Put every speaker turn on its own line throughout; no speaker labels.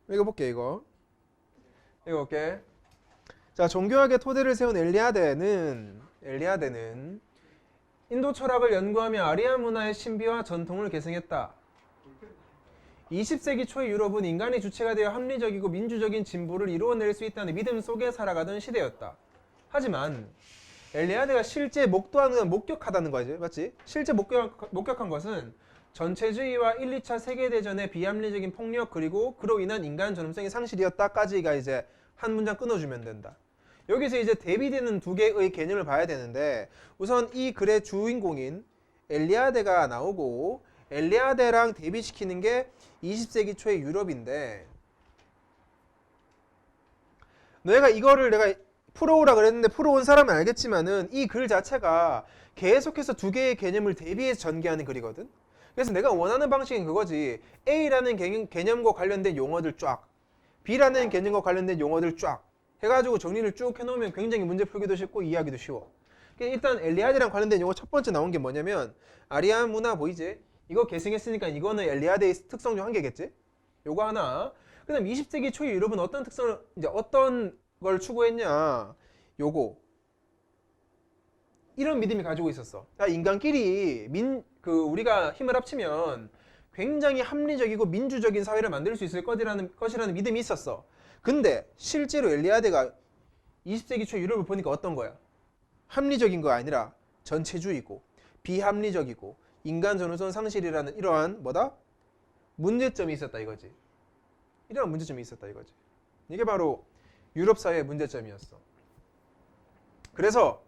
읽어볼게 이거. 읽어볼게. 자, 종교학의 토대를 세운 엘리아데는 인도 철학을 연구하며 아리안 문화의 신비와 전통을 계승했다. 20세기 초의 유럽은 인간이 주체가 되어 합리적이고 민주적인 진보를 이루어낼 수 있다는 믿음 속에 살아가던 시대였다. 하지만 엘리아데가 실제 목격하다는 거지, 맞지? 실제 목격한 것은 전체주의와 1, 2차 세계대전의 비합리적인 폭력 그리고 그로 인한 인간 존엄성의 상실이었다까지가 이제 한 문장 끊어주면 된다. 여기서 이제 대비되는 두 개의 개념을 봐야 되는데, 우선 이 글의 주인공인 엘리아데가 나오고 엘리아데랑 대비시키는 게 20세기 초의 유럽인데, 내가 이거를 내가 풀어오라 그랬는데 풀어온 사람은 알겠지만은 이 글 자체가 계속해서 두 개의 개념을 대비해서 전개하는 글이거든. 그래서 내가 원하는 방식은 그거지. A라는 개념과 관련된 용어들 쫙, B라는 개념과 관련된 용어들 쫙 해가지고 정리를 쭉 해놓으면 굉장히 문제 풀기도 쉽고 이해하기도 쉬워. 일단 엘리아데랑 관련된 용어 첫 번째 나온 게 뭐냐면 아리안 문화 보이지? 이거 계승했으니까 이거는 엘리아데의 특성 중 한 개겠지? 요거 하나. 그 다음 20세기 초의 유럽은 어떤 특성을, 이제 어떤 걸 추구했냐? 요거. 이런 믿음이 가지고 있었어. 인간끼리 우리가 힘을 합치면 굉장히 합리적이고 민주적인 사회를 만들 수 있을 것이라는 믿음이 있었어. 근데 실제로 엘리아데가 20세기 초 유럽을 보니까 어떤 거야? 합리적인 거 아니라 전체주의고 비합리적이고 인간 존엄성 상실이라는 이러한 문제점이 있었다 이거지. 이러한 문제점이 있었다 이거지. 이게 바로 유럽 사회의 문제점이었어. 그래서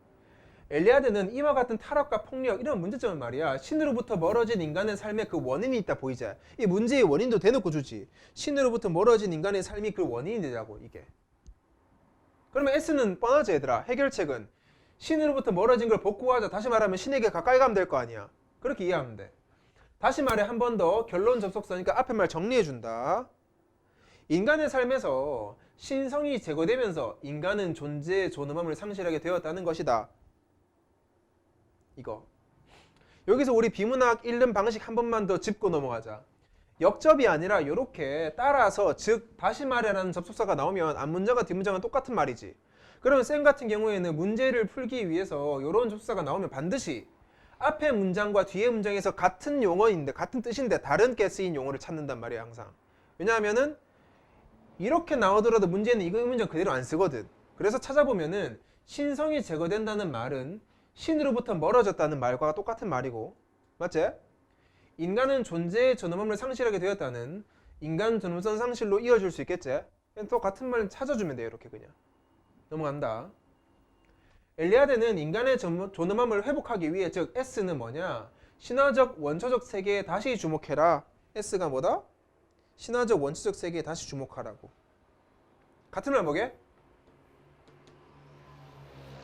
엘리아데는 이와 같은 타락과 폭력 이런 문제점은 말이야, 신으로부터 멀어진 인간의 삶에 그 원인이 있다 보이자. 이 문제의 원인도 대놓고 주지. 신으로부터 멀어진 인간의 삶이 그 원인이 되자고 이게. 그러면 S는 뻔하지 얘들아. 해결책은 신으로부터 멀어진 걸 복구하자. 다시 말하면 신에게 가까이 가면 될 거 아니야. 그렇게 이해하면 돼. 다시 말해 한 번 더 결론 접속사니까 앞에 말 정리해 준다. 인간의 삶에서 신성이 제거되면서 인간은 존재의 존엄함을 상실하게 되었다는 것이다. 이거. 여기서 우리 비문학 읽는 방식 한 번만 더 짚고 넘어가자. 역접이 아니라 이렇게 따라서, 즉 다시 말해라는 접속사가 나오면 앞문장과 뒷문장은 똑같은 말이지. 그러면 쌤 같은 경우에는 문제를 풀기 위해서 이런 접속사가 나오면 반드시 앞에 문장과 뒤에 문장에서 같은 용어인데, 같은 뜻인데 다른게 쓰인 용어를 찾는단 말이야 항상. 왜냐하면은 이렇게 나오더라도 문제는 이 문장 그대로 안 쓰거든. 그래서 찾아보면은 신성이 제거된다는 말은 신으로부터 멀어졌다는 말과 똑같은 말이고, 맞지? 인간은 존재의 존엄함을 상실하게 되었다는 인간 존엄성 상실로 이어질 수 있겠지? 또 같은 말 찾아주면 돼요. 이렇게 그냥 넘어간다. 엘리아데는 인간의 존엄함을 회복하기 위해, 즉 S는 뭐냐? 신화적 원초적 세계에 다시 주목해라. S가 뭐다? 신화적 원초적 세계에 다시 주목하라고. 같은 말 뭐게?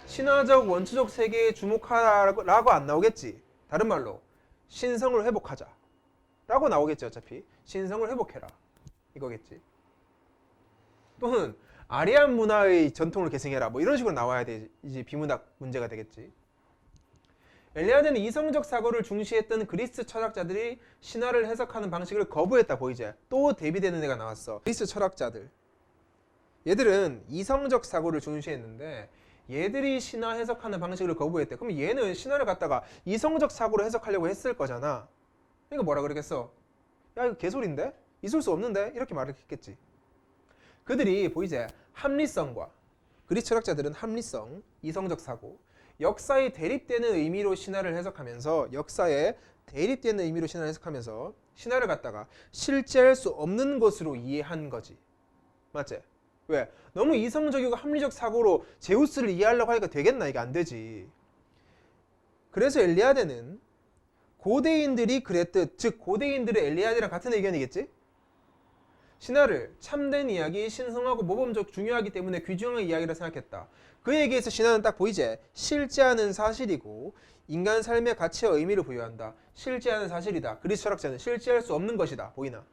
신화적 원초적 세계에 주목하라고 안 나오겠지. 다른 말로 신성을 회복하자 라고 나오겠지. 어차피 신성을 회복해라 이거겠지. 또는 아리안 문화의 전통을 계승해라 뭐 이런 식으로 나와야 되지. 비문학 문제가 되겠지. 엘리아데는 이성적 사고를 중시했던 그리스 철학자들이 신화를 해석하는 방식을 거부했다 보이지. 또 대비되는 애가 나왔어. 그리스 철학자들. 얘들은 이성적 사고를 중시했는데 얘들이 신화 해석하는 방식을 거부했대. 그럼 얘는 신화를 갖다가 이성적 사고로 해석하려고 했을 거잖아. 그러니까 뭐라 그러겠어? 야 이거 개소리인데? 있을 수 없는데? 이렇게 말을 했겠지. 그들이 보이지? 합리성과, 그리스 철학자들은 합리성, 이성적 사고, 역사에 대립되는 의미로 신화를 해석하면서 신화를 갖다가 실제할 수 없는 것으로 이해한 거지. 맞지? 왜? 너무 이성적이고 합리적 사고로 제우스를 이해하려고 하니까 되겠나? 이게 안 되지. 그래서 엘리아데는 고대인들이 그랬듯, 즉 고대인들의 엘리아데랑 같은 의견이겠지? 신화를 참된 이야기, 신성하고 모범적 중요하기 때문에 귀중한 이야기라 생각했다. 그에게서 신화는 딱 보이지? 실제하는 사실이고 인간 삶의 가치와 의미를 부여한다. 실제하는 사실이다. 그리스 철학자는 실제할 수 없는 것이다. 보이나?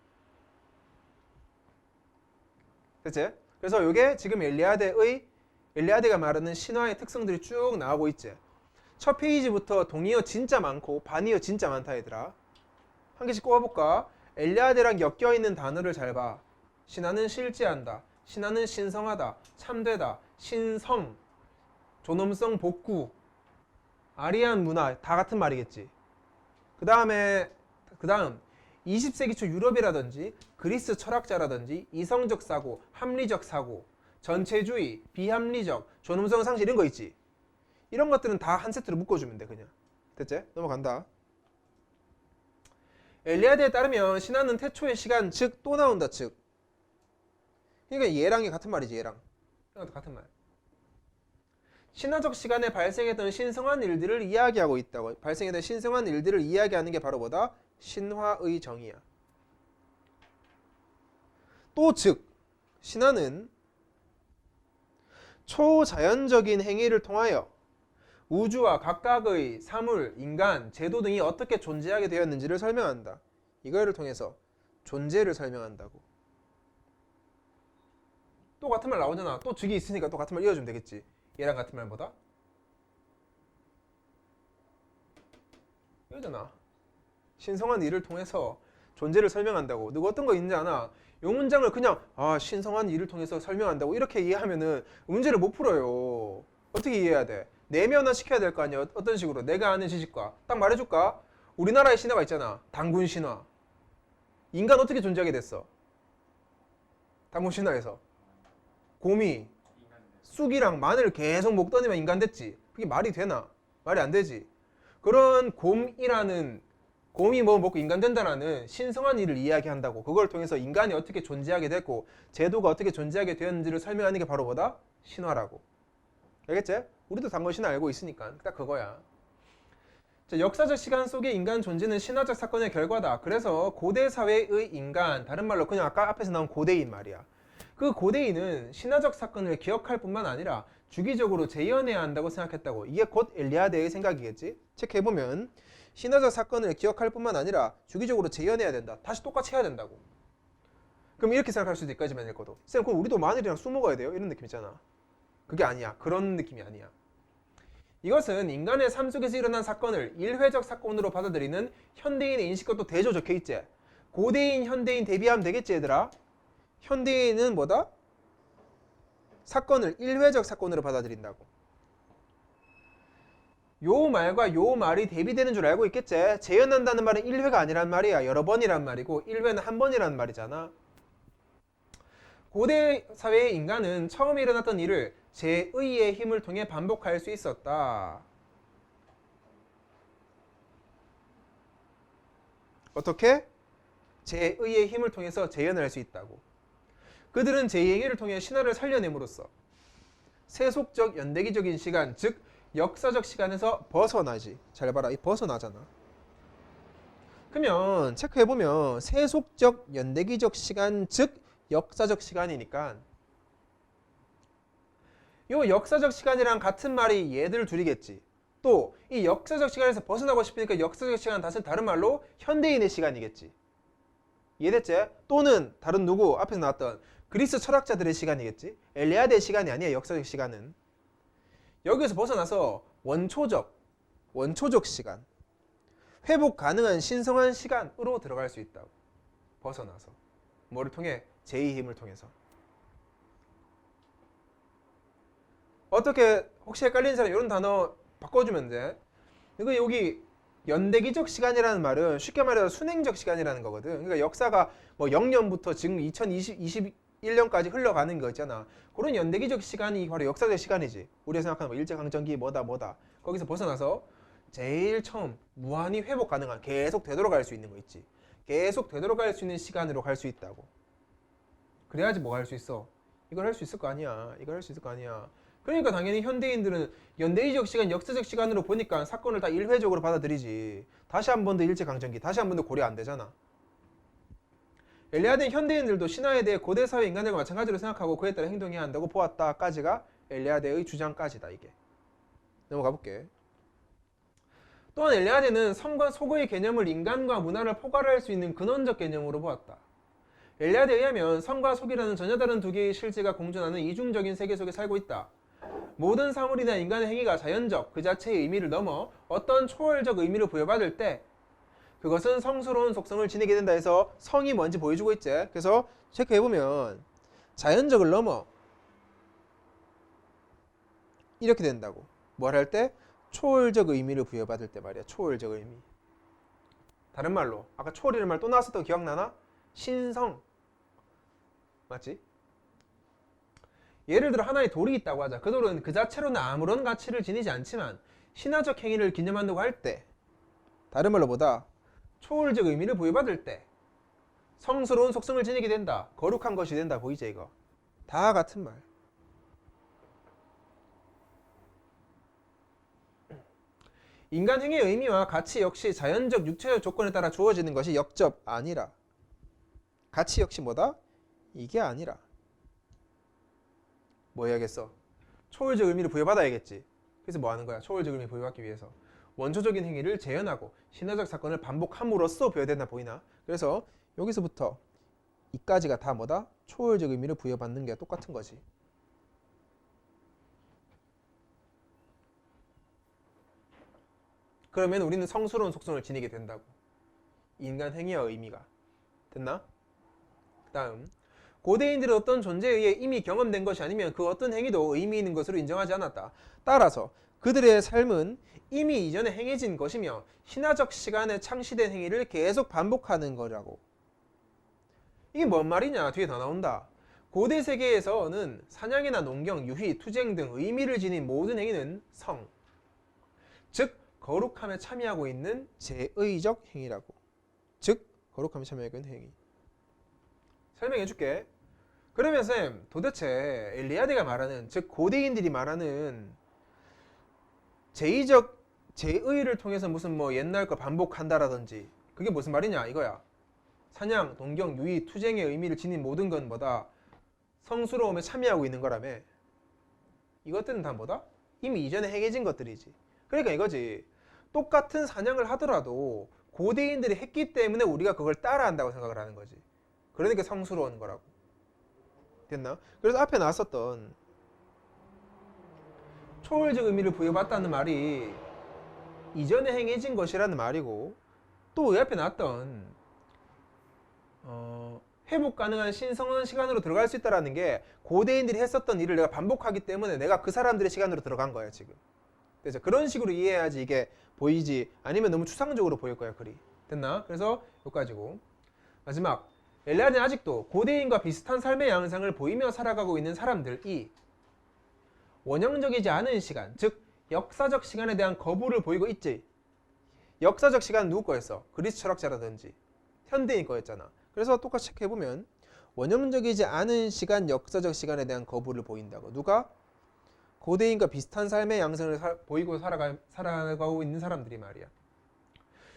됐지? 그래서 이게 지금 엘리아데가 말하는 신화의 특성들이 쭉 나오고 있지. 첫 페이지부터 동의어 진짜 많고 반의어 진짜 많다 얘들아. 한 개씩 꼽아볼까? 엘리아드랑 엮여있는 단어를 잘 봐. 신하는 실제한다. 신하는 신성하다. 참되다. 신성. 존엄성 복구. 아리안 문화. 다 같은 말이겠지. 그 다음 20세기 초 유럽이라든지 그리스 철학자라든지 이성적 사고, 합리적 사고, 전체주의, 비합리적, 존엄성 상실 이런 거 있지. 이런 것들은 다 한 세트로 묶어주면 돼 그냥. 됐지? 넘어간다. 엘리아드에 따르면 신하는 태초의 시간 즉 또 나온다 즉. 그러니까 얘랑이 같은 말이지 얘랑. 같은 말. 신화적 시간에 발생했던 신성한 일들을 이야기하고 있다고. 발생했던 신성한 일들을 이야기하는 게 바로 뭐다? 신화의 정의야. 또 즉 신화는 초자연적인 행위를 통하여 우주와 각각의 사물, 인간, 제도 등이 어떻게 존재하게 되었는지를 설명한다. 이거를 통해서 존재를 설명한다고. 또 같은 말 나오잖아. 또 즉이 있으니까 또 같은 말 이어주면 되겠지. 얘랑 같은 말보다. 이거잖아. 신성한 일을 통해서 존재를 설명한다고. 누가 어떤 거 있는지 아나? 이 문장을 그냥 신성한 일을 통해서 설명한다고 이렇게 이해하면은 문제를 못 풀어요. 어떻게 이해해야 돼? 내면화 시켜야 될 거 아니야. 어떤 식으로? 내가 아는 지식과. 딱 말해줄까? 우리나라의 신화가 있잖아. 단군 신화. 인간 어떻게 존재하게 됐어? 단군 신화에서. 곰이 쑥이랑 마늘 계속 먹더니만 인간 됐지. 그게 말이 되나? 말이 안 되지. 그런 곰이 뭐 먹고 인간 된다라는 신성한 일을 이야기한다고. 그걸 통해서 인간이 어떻게 존재하게 됐고 제도가 어떻게 존재하게 되었는지를 설명하는 게 바로 뭐다? 신화라고. 알겠지? 우리도 단군 신화 알고 있으니까 딱 그거야. 자, 역사적 시간 속의 인간 존재는 신화적 사건의 결과다. 그래서 고대 사회의 인간, 다른 말로 그냥 아까 앞에서 나온 고대인 말이야. 그 고대인은 신화적 사건을 기억할 뿐만 아니라 주기적으로 재현해야 한다고 생각했다고. 이게 곧 엘리아드의 생각이겠지. 체크해보면 신화적 사건을 기억할 뿐만 아니라 주기적으로 재현해야 된다. 다시 똑같이 해야 된다고. 그럼 이렇게 생각할 수도 있까지만 읽어도 쌤 그럼 우리도 마늘이랑 쑥 먹어야 돼요? 이런 느낌 있잖아. 그게 아니야. 그런 느낌이 아니야. 이것은 인간의 삶 속에서 일어난 사건을 일회적 사건으로 받아들이는 현대인의 인식과 또 대조 적혀있지. 고대인, 현대인 대비하면 되겠지 얘들아. 현대인은 뭐다? 사건을 일회적 사건으로 받아들인다고. 요 말과 요 말이 대비되는 줄 알고 있겠지. 재현한다는 말은 1회가 아니란 말이야. 여러 번이란 말이고 1회는 한 번이란 말이잖아. 고대 사회의 인간은 처음에 일어났던 일을 제의의 힘을 통해 반복할 수 있었다. 어떻게? 제의의 힘을 통해서 재현을 할 수 있다고. 그들은 제2행위를 통해 신화를 살려냄으로써 세속적 연대기적인 시간, 즉 역사적 시간에서 벗어나지. 잘 봐라. 이 벗어나잖아. 그러면 체크해보면 세속적 연대기적 시간, 즉 역사적 시간이니까 이 역사적 시간이랑 같은 말이 얘들 둘이겠지. 또 이 역사적 시간에서 벗어나고 싶으니까 역사적 시간은 다른 말로 현대인의 시간이겠지. 이해됐지? 또는 다른 누구 앞에서 나왔던 그리스 철학자들의 시간이겠지. 엘리아드의 시간이 아니야. 역사적 시간은. 여기서 벗어나서 원초적 시간, 회복 가능한 신성한 시간으로 들어갈 수 있다고. 벗어나서. 뭐를 통해? 제2 힘을 통해서. 어떻게 혹시 헷갈리는 사람 이런 단어 바꿔주면 돼. 이거 여기 연대기적 시간이라는 말은 쉽게 말해서 순행적 시간이라는 거거든. 그러니까 역사가 뭐 0년부터 지금 2021년까지 흘러가는 거 있잖아. 그런 연대기적 시간이 바로 역사적 시간이지. 우리가 생각하는 뭐 일제강점기 뭐다. 거기서 벗어나서 제일 처음 무한히 회복 가능한 계속 되돌아갈 수 있는 거 있지. 계속 되돌아갈 수 있는 시간으로 갈 수 있다고. 그래야지 뭐 할 수 있어. 이걸 할 수 있을 거 아니야. 그러니까 당연히 현대인들은 연대기적 시간, 역사적 시간으로 보니까 사건을 다 일회적으로 받아들이지. 다시 한 번 더 일제강점기, 다시 한 번 더 고려 안 되잖아. 엘리아드는 현대인들도 신화에 대해 고대사회 인간들과 마찬가지로 생각하고 그에 따라 행동해야 한다고 보았다까지가 엘리아드의 주장까지다. 이게. 넘어가 볼게. 또한 엘리아드는 성과 속의 개념을 인간과 문화를 포괄할 수 있는 근원적 개념으로 보았다. 엘리아드에 의하면 성과 속이라는 전혀 다른 두 개의 실제가 공존하는 이중적인 세계 속에 살고 있다. 모든 사물이나 인간의 행위가 자연적 그 자체의 의미를 넘어 어떤 초월적 의미를 부여받을 때 그것은 성스러운 속성을 지니게 된다 해서 성이 뭔지 보여주고 있지. 그래서 체크해보면 자연적을 넘어 이렇게 된다고. 뭘 할 때? 초월적 의미를 부여받을 때 말이야. 초월적 의미. 다른 말로 아까 초월이라는 말 또 나왔었던 거 기억나나? 신성. 맞지? 예를 들어 하나의 돌이 있다고 하자. 그 돌은 그 자체로는 아무런 가치를 지니지 않지만 신화적 행위를 기념한다고 할 때, 다른 말로 보다 초월적 의미를 부여받을 때 성스러운 속성을 지니게 된다. 거룩한 것이 된다. 보이지 이거? 다 같은 말. 인간 행위의 의미와 가치 역시 자연적 육체적 조건에 따라 주어지는 것이 역접 아니라. 가치 역시 뭐다? 이게 아니라. 뭐 해야겠어? 초월적 의미를 부여받아야겠지. 그래서 뭐 하는 거야? 초월적 의미를 부여받기 위해서 원초적인 행위를 재현하고 신화적 사건을 반복함으로써 부여된다. 보이나? 그래서 여기서부터 이까지가 다 뭐다? 초월적 의미를 부여받는 게 똑같은 거지. 그러면 우리는 성스러운 속성을 지니게 된다고. 인간 행위와 의미가. 됐나? 그 다음, 고대인들은 어떤 존재에 의해 이미 경험된 것이 아니면 그 어떤 행위도 의미 있는 것으로 인정하지 않았다. 따라서 그들의 삶은 이미 이전에 행해진 것이며 신화적 시간에 창시된 행위를 계속 반복하는 거라고. 이게 뭔 말이냐? 뒤에 더 나온다. 고대 세계에서는 사냥이나 농경, 유희, 투쟁 등 의미를 지닌 모든 행위는 성, 즉 거룩함에 참여하고 있는 제의적 행위라고. 즉 거룩함에 참여하고 있는 행위. 설명해 줄게. 그러면 쌤, 도대체 엘리야드가 말하는, 즉 고대인들이 말하는 제의를 통해서 무슨 뭐 옛날 거 반복한다라든지 그게 무슨 말이냐 이거야. 사냥, 농경, 유희, 투쟁의 의미를 지닌 모든 건 뭐다? 성스러움에 참여하고 있는 거라며. 이것들은 다 뭐다? 이미 이전에 행해진 것들이지. 그러니까 이거지. 똑같은 사냥을 하더라도 고대인들이 했기 때문에 우리가 그걸 따라한다고 생각을 하는 거지. 그러니까 성스러운 거라고. 됐나? 그래서 앞에 나왔었던 초월적 의미를 부여받다는 말이 이전에 행해진 것이라는 말이고, 또 이 앞에 나왔던 회복 가능한 신성한 시간으로 들어갈 수 있다는 게 고대인들이 했었던 일을 내가 반복하기 때문에 내가 그 사람들의 시간으로 들어간 거야 지금. 그래서 그런 식으로 이해해야지 이게 보이지. 아니면 너무 추상적으로 보일 거야 글이. 됐나? 그래서 여기까지고. 마지막, 엘리야드는 아직도 고대인과 비슷한 삶의 양상을 보이며 살아가고 있는 사람들이 원형적이지 않은 시간, 즉 역사적 시간에 대한 거부를 보이고 있지. 역사적 시간은 누구 거였어? 그리스 철학자라든지 현대인 거였잖아. 그래서 똑같이 체크해보면 원형적이지 않은 시간, 역사적 시간에 대한 거부를 보인다고. 누가? 고대인과 비슷한 삶의 양상을 보이고 살아가고 있는 사람들이 말이야.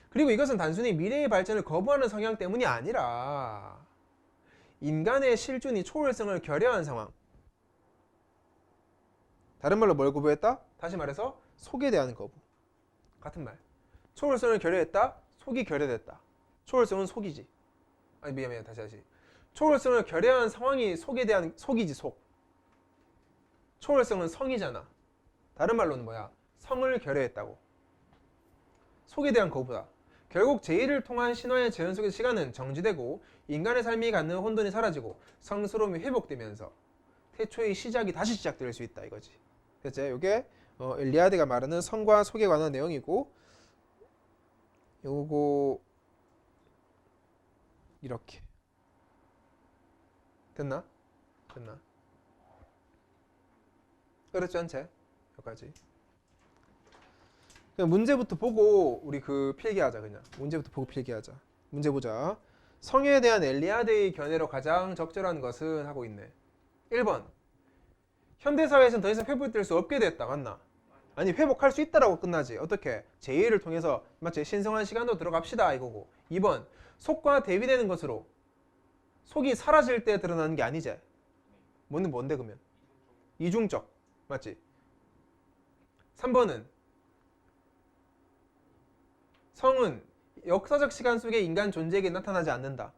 그리고 이것은 단순히 미래의 발전을 거부하는 성향 때문이 아니라 인간의 실존이 초월성을 결여한 상황. 다른 말로 뭘 거부했다? 다시 말해서 속에 대한 거부. 같은 말. 초월성을 결여했다. 속이 결여됐다. 초월성은 속이지. 아니 미안해. 다시. 초월성을 결여한 상황이 속에 대한 속이지 속. 초월성은 성이잖아. 다른 말로는 뭐야? 성을 결여했다고. 속에 대한 거부다. 결국 제1을 통한 신화의 재현 속의 시간은 정지되고 인간의 삶이 갖는 혼돈이 사라지고 성스러움이 회복되면서 태초의 시작이 다시 시작될 수 있다 이거지. 됐지? 이게 엘리야드가 말하는 성과 속에 관한 내용이고, 요거 이렇게 됐나? 그렇지 않지? 여기까지. 그냥 문제부터 보고 우리 그 필기하자. 그냥 문제부터 보고 필기하자. 문제 보자. 성에 대한 엘리야드의 견해로 가장 적절한 것은 하고 있네. 1번. 현대사회에서는 더 이상 회복될 수 없게 됐다. 맞나? 아니 회복할 수 있다라고 끝나지. 어떻게? 제2를 통해서 맞지? 신성한 시간으로 들어갑시다 이거고. 2번. 속과 대비되는 것으로 속이 사라질 때 드러나는 게 아니지. 뭔데 그러면? 이중적. 맞지? 3번은 성은 역사적 시간 속에 인간 존재에게 나타나지 않는다.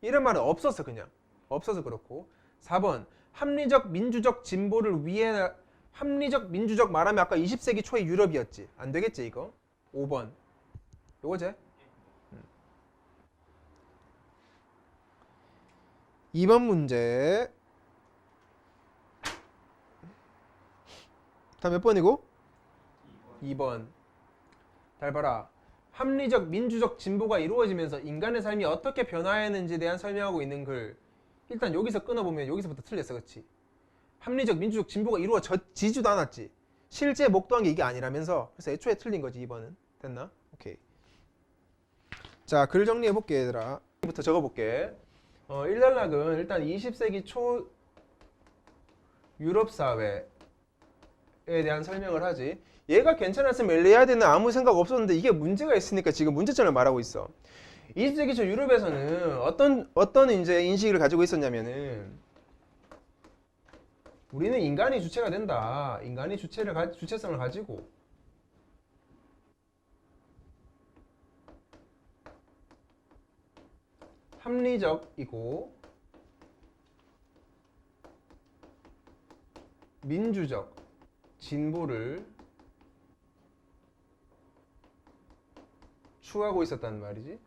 이런 말은 없었어. 그냥 없어서 그렇고. 4번. 합리적 민주적 진보를 합리적, 민주적 말하면 아까 20세기 초의 유럽이었지. 안 되겠지 이거? 5번. 요거지? 2번 문제. 다 몇 번이고? 2번. 잘 봐라. 합리적, 민주적 진보가 이루어지면서 인간의 삶이 어떻게 변화했는지에 대한 설명하고 있는 글. 일단 여기서 끊어보면 여기서부터 틀렸어. 그치? 합리적, 민주적 진보가 이루어지지도 않았지. 실제 목도한 게 이게 아니라면서. 그래서 애초에 틀린 거지 2번은. 됐나? 오케이. 자, 글 정리해볼게 얘들아. 부터 적어볼게. 일단락은 일단 20세기 초 유럽 사회에 대한 설명을 하지. 얘가 괜찮았으면 엘리아드는 아무 생각 없었는데 이게 문제가 있으니까 지금 문제점을 말하고 있어. 20세기 초 유럽에서는 어떤 이제 인식을 가지고 있었냐면은 우리는 인간이 주체가 된다. 인간이 주체성을 가지고 합리적이고 민주적 진보를 추구하고 있었다는 말이지.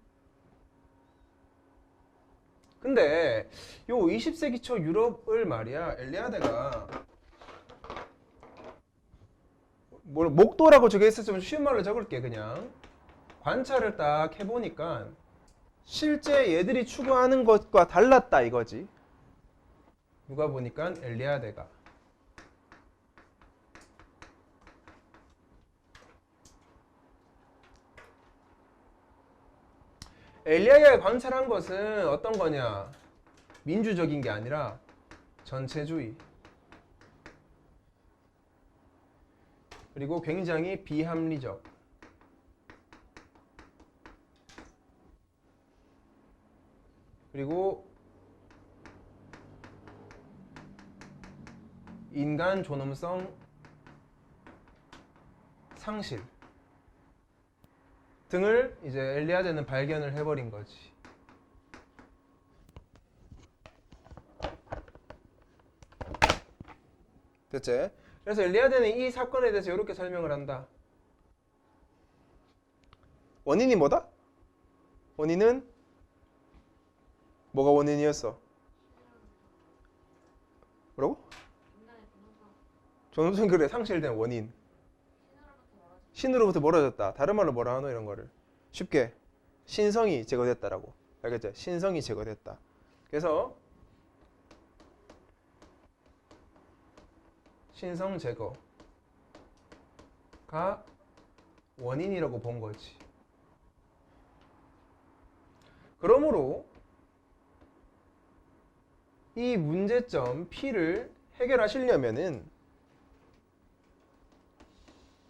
근데 요 20세기 초 유럽을 말이야, 엘리아드가 목도라고 적혀 있었으면 쉬운 말로 적을게. 그냥 관찰을 딱 해보니까 실제 얘들이 추구하는 것과 달랐다 이거지. 누가 보니까 엘리아드가. 엘리아드가 관찰한 것은 어떤 거냐? 민주적인 게 아니라 전체주의. 그리고 굉장히 비합리적. 그리고 인간 존엄성 상실 등을 이제 엘리아드는 발견을 해버린 거지. 됐지? 그래서 엘리아드는 이 사건에 대해서 이렇게 설명을 한다. 원인이 뭐다? 원인은 뭐가 원인이었어? 뭐라고? 존엄성 그래 상실된 원인. 신으로부터 멀어졌다. 다른 말로 뭐라 하노 이런 거를. 쉽게 신성이 제거됐다라고. 알겠지? 신성이 제거됐다. 그래서 신성 제거가 원인이라고 본 거지. 그러므로 이 문제점 P를 해결하시려면은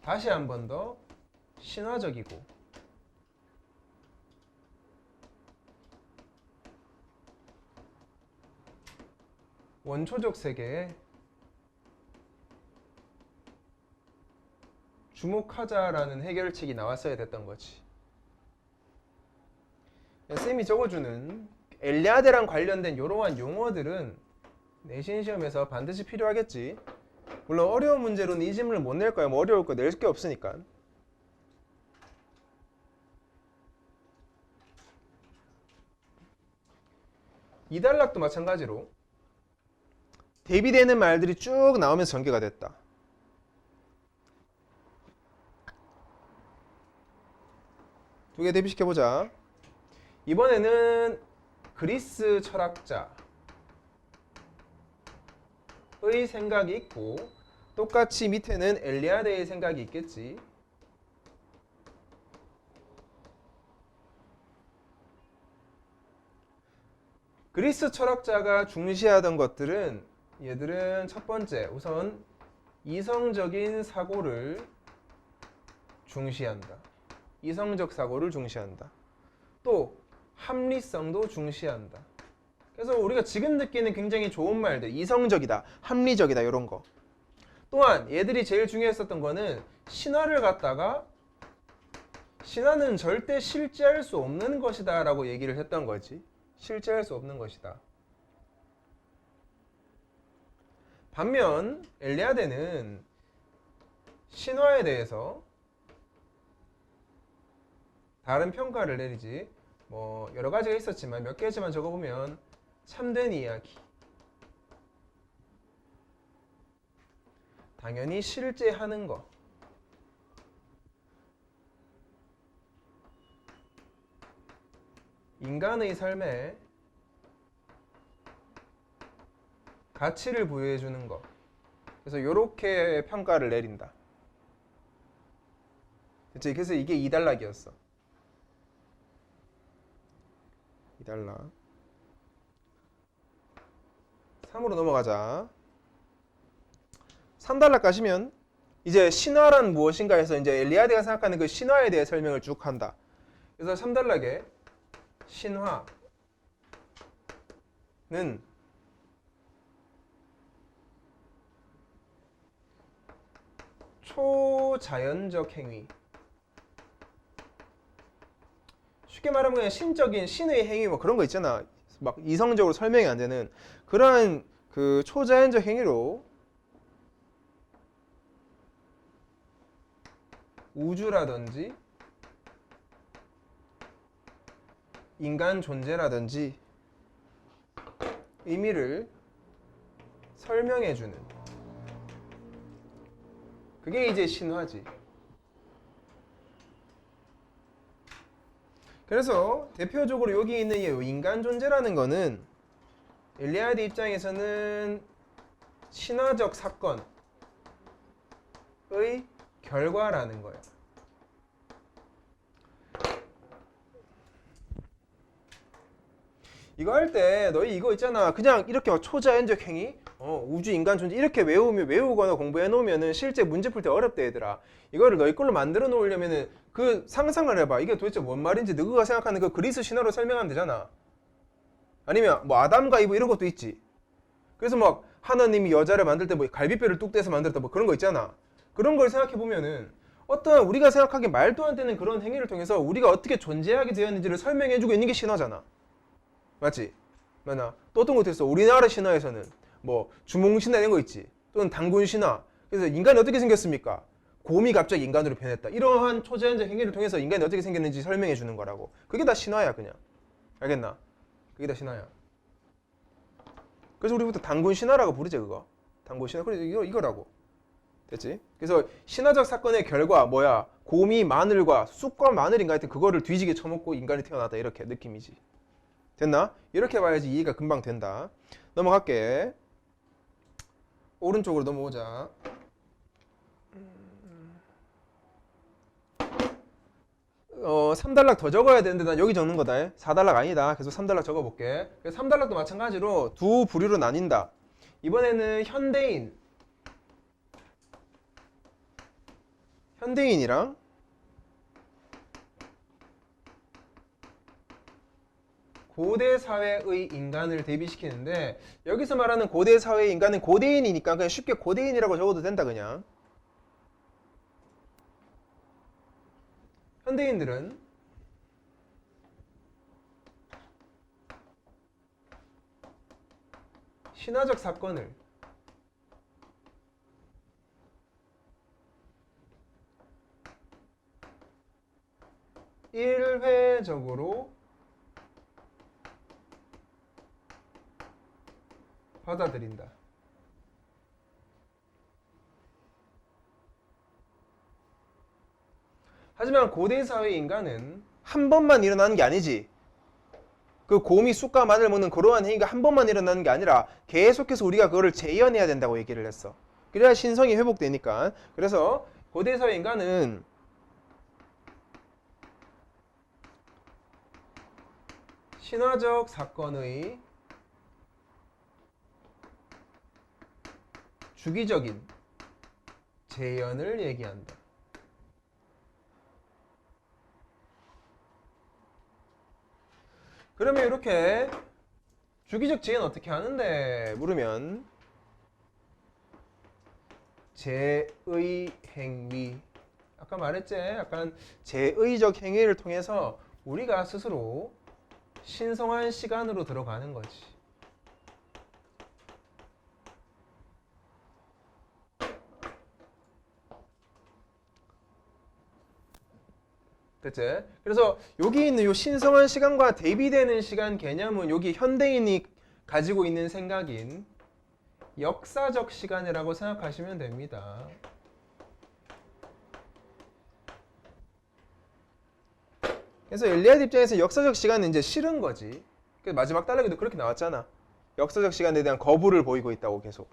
다시 한 번 더 신화적이고 원초적 세계에 주목하자라는 해결책이 나왔어야 됐던 거지. 쌤이 적어주는 엘리아드랑 관련된 이러한 용어들은 내신 시험에서 반드시 필요하겠지. 물론 어려운 문제로는 이 질문을 못 낼 거야. 뭐 어려울 거 낼 게 없으니까. 이단락도 마찬가지로 대비되는 말들이 쭉 나오면서 전개가 됐다. 두 개 대비시켜보자. 이번에는 그리스 철학자의 생각이 있고 똑같이 밑에는 엘리아드의 생각이 있겠지. 그리스 철학자가 중시하던 것들은 얘들은 첫 번째 우선 이성적인 사고를 중시한다. 이성적 사고를 중시한다. 또 합리성도 중시한다. 그래서 우리가 지금 듣기는 굉장히 좋은 말들, 이성적이다, 합리적이다 이런 거. 또한 얘들이 제일 중요했었던 거는 신화를 갖다가 신화는 절대 실제할 수 없는 것이다 라고 얘기를 했던 거지. 실제할 수 없는 것이다. 반면 엘리아데는 신화에 대해서 다른 평가를 내리지. 뭐 여러 가지가 있었지만 몇 개지만 적어보면 참된 이야기, 당연히 실제 하는 거, 인간의 삶에 가치를 부여해 주는 거. 그래서 이렇게 평가를 내린다. 그치? 그래서 이게 2단락이었어. 2단락. 3으로 넘어가자. 3단락 가시면 이제 신화란 무엇인가 해서 이제 엘리아드가 생각하는 그 신화에 대해 설명을 쭉 한다. 그래서 3단락에 신화는 초자연적 행위. 쉽게 말하면 그냥 신적인 신의 행위 뭐 그런 거 있잖아. 막 이성적으로 설명이 안 되는 그러한 그 초자연적 행위로 우주라든지 인간 존재라든지 의미를 설명해주는 그게 이제 신화지. 그래서 대표적으로 여기 있는 이 인간 존재라는 거는 일리아드 입장에서는 신화적 사건의 결과라는 거야. 이거 할 때 너희 이거 있잖아. 그냥 이렇게 초자연적 행위, 우주 인간 존재 이렇게 외우거나 공부해 놓으면은 실제 문제 풀 때 어렵대 얘들아. 이거를 너희 걸로 만들어 놓으려면은 그 상상을 해봐. 이게 도대체 뭔 말인지 너가 생각하는 그 그리스 신화로 설명하면 되잖아. 아니면 뭐 아담과 이브 이런 것도 있지. 그래서 막 하나님이 여자를 만들 때 뭐 갈비뼈를 뚝 떼서 만들었다 뭐 그런 거 있잖아. 그런 걸 생각해 보면은 어떤 우리가 생각하기 말도 안 되는 그런 행위를 통해서 우리가 어떻게 존재하게 되었는지를 설명해주고 있는 게 신화잖아. 맞지? 맞나? 또 어떤 것도 있어. 우리나라 신화에서는 뭐 주몽신화 이런 거 있지. 또는 단군신화. 그래서 인간이 어떻게 생겼습니까? 곰이 갑자기 인간으로 변했다. 이러한 초자연적 행위를 통해서 인간이 어떻게 생겼는지 설명해 주는 거라고. 그게 다 신화야 그냥. 알겠나? 그게 다 신화야. 그래서 우리부터 단군신화라고 부르지 그거. 단군신화. 그래 이거라고. 됐지? 그래서 신화적 사건의 결과 뭐야? 곰이 마늘과 쑥과 마늘인가 하여튼 그거를 뒤지게 처먹고 인간이 태어났다 이렇게 느낌이지. 됐나? 이렇게 봐야지 이해가 금방 된다. 넘어갈게. 오른쪽으로 넘어오자. 3단락 더 적어야 되는데 난 여기 적는 거다. 4단락 아니다. 계속 3단락 적어볼게. 3단락도 마찬가지로 두 부류로 나뉜다. 이번에는 현대인이랑 고대 사회의 인간을 대비시키는데 여기서 말하는 고대 사회의 인간은 고대인이니까 그냥 쉽게 고대인이라고 적어도 된다 그냥. 현대인들은 신화적 사건을 일회적으로 받아들인다. 하지만 고대 사회 인간은 한 번만 일어나는 게 아니지. 그 곰이 쑥과 마늘 먹는 그러한 행위가 한 번만 일어나는 게 아니라 계속해서 우리가 그거를 재현해야 된다고 얘기를 했어. 그래야 신성이 회복되니까. 그래서 고대 사회 인간은 신화적 사건의 주기적인 재현을 얘기한다. 그러면 이렇게 주기적 재현 어떻게 하는데 물으면 제의 행위 아까 말했지? 약간 제의적 행위를 통해서 우리가 스스로 신성한 시간으로 들어가는 거지. 됐지? 그래서 여기 있는 요 신성한 시간과 대비되는 시간 개념은 여기 현대인이 가지고 있는 생각인 역사적 시간이라고 생각하시면 됩니다. 그래서 엘리야드 입장에서 역사적 시간은 이제 싫은 거지. 그래서 마지막 단락에도 그렇게 나왔잖아. 역사적 시간에 대한 거부를 보이고 있다고 계속.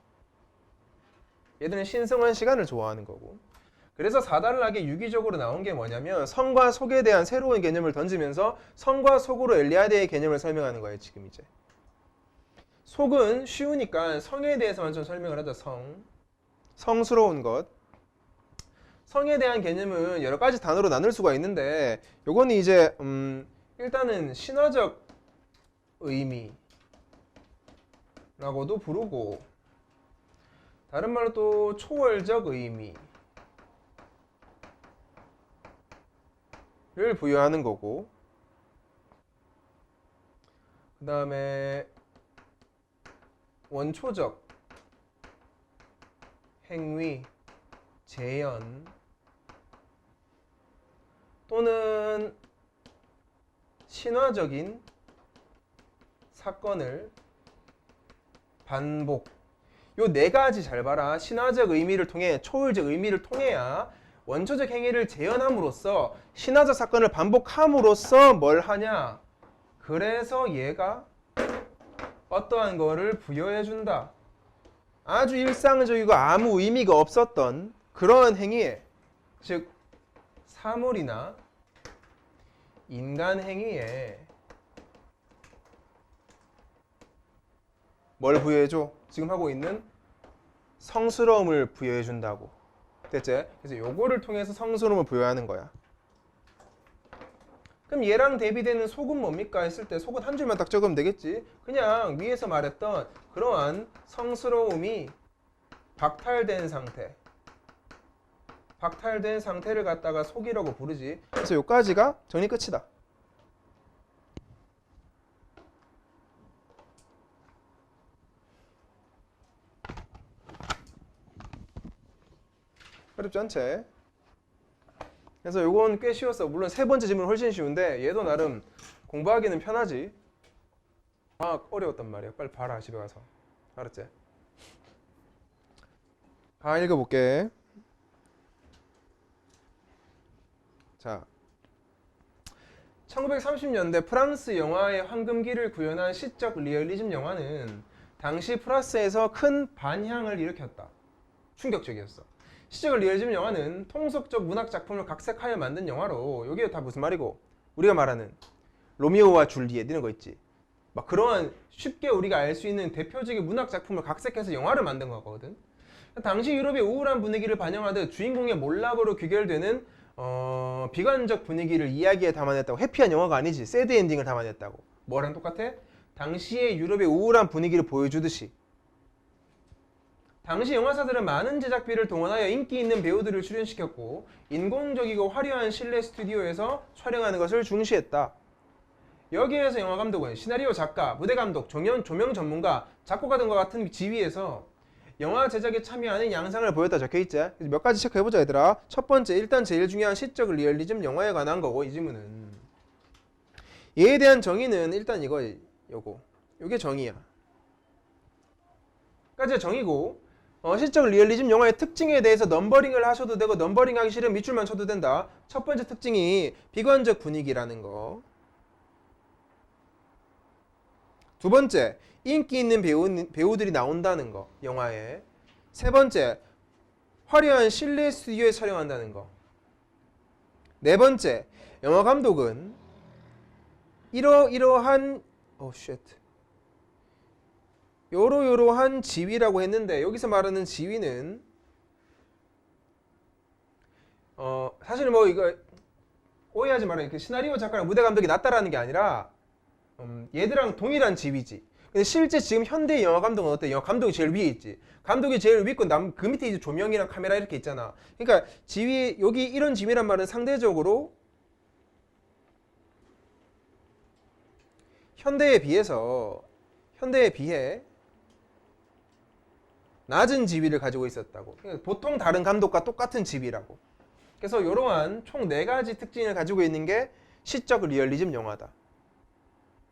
얘들은 신성한 시간을 좋아하는 거고. 그래서 4단락에 유기적으로 나온 게 뭐냐면 성과 속에 대한 새로운 개념을 던지면서 성과 속으로 엘리야드의 개념을 설명하는 거예요. 지금 이제. 속은 쉬우니까 성에 대해서만 좀 설명을 하자. 성스러운 것. 성에 대한 개념은 여러 가지 단어로 나눌 수가 있는데 요거는 이제 일단은 신화적 의미라고도 부르고 다른 말로 또 초월적 의미를 부여하는 거고 그 다음에 원초적 행위, 재현 또는 신화적인 사건을 반복. 요 네 가지 잘 봐라. 신화적 의미를 통해 초월적 의미를 통해야 원초적 행위를 재현함으로써 신화적 사건을 반복함으로써 뭘 하냐? 그래서 얘가 어떠한 거를 부여해준다. 아주 일상적이고 아무 의미가 없었던 그런 행위에, 즉 사물이나 인간 행위에 뭘 부여해줘? 지금 하고 있는 성스러움을 부여해준다고. 됐지? 그래서 요거를 통해서 성스러움을 부여하는 거야. 그럼 얘랑 대비되는 속은 뭡니까? 했을 때 속은 한 줄만 딱 적으면 되겠지? 그냥 위에서 말했던 그러한 성스러움이 박탈된 상태. 박탈된 상태를 갖다가 속이라고 부르지. 그래서 요까지가 정리 끝이다. 어렵지 않지? 그래서 요건 꽤 쉬웠어. 물론 세 번째 질문은 훨씬 쉬운데 얘도 나름 공부하기는 편하지. 어려웠단 말이야. 빨리 봐라 집에 가서. 알았지? 읽어볼게. 자, 1930년대 프랑스 영화의 황금기를 구현한 시적 리얼리즘 영화는 당시 프랑스에서 큰 반향을 일으켰다. 충격적이었어. 시적 리얼리즘 영화는 통속적 문학 작품을 각색하여 만든 영화로, 이게 다 무슨 말이고, 우리가 말하는 로미오와 줄리엣 이런 거 있지. 막 그러한 쉽게 우리가 알 수 있는 대표적인 문학 작품을 각색해서 영화를 만든 거거든. 당시 유럽의 우울한 분위기를 반영하듯 주인공의 몰락으로 귀결되는 비관적 분위기를 이야기에 담아냈다고. 해피한 영화가 아니지. 새드 엔딩을 담아냈다고. 뭐랑 똑같아? 당시의 유럽의 우울한 분위기를 보여주듯이. 당시 영화사들은 많은 제작비를 동원하여 인기 있는 배우들을 출연시켰고 인공적이고 화려한 실내 스튜디오에서 촬영하는 것을 중시했다. 여기에서 영화감독은 시나리오 작가, 무대감독, 조명 전문가, 작곡가 등과 같은 지위에서 영화 제작에 참여하는 양상을 보였다 적혀있지. 몇 가지 체크해보자 얘들아. 첫 번째, 일단 제일 중요한 시적 리얼리즘 영화에 관한 거고, 이 질문은 얘에 대한 정의는 일단 요게 정의야. 까지가 정의고, 시적 리얼리즘 영화의 특징에 대해서 넘버링을 하셔도 되고 넘버링 하기 싫으면 밑줄만 쳐도 된다. 첫 번째 특징이 비관적 분위기라는 거. 두 번째, 인기 있는 배우들이 나온다는 거, 영화에. 세 번째, 화려한 실내 스튜디오에 촬영한다는 거. 네 번째, 영화 감독은 이러이러한 요러요러한 지위라고 했는데 여기서 말하는 지위는 사실 뭐 이거 오해하지 말아요. 시나리오 작가랑 무대 감독이 낫다라는 게 아니라 얘들랑 동일한 지위지. 근데 실제 지금 현대 영화 감독은 어때? 영화 감독이 제일 위에 있지. 감독이 제일 위에 있고 그 밑에 이제 조명이랑 카메라 이렇게 있잖아. 그러니까 지위, 여기 이런 지위란 말은 상대적으로 현대에 비해 낮은 지위를 가지고 있었다고. 그러니까 보통 다른 감독과 똑같은 지위라고. 그래서 이러한 총 4가지 특징을 가지고 있는 게 시적 리얼리즘 영화다.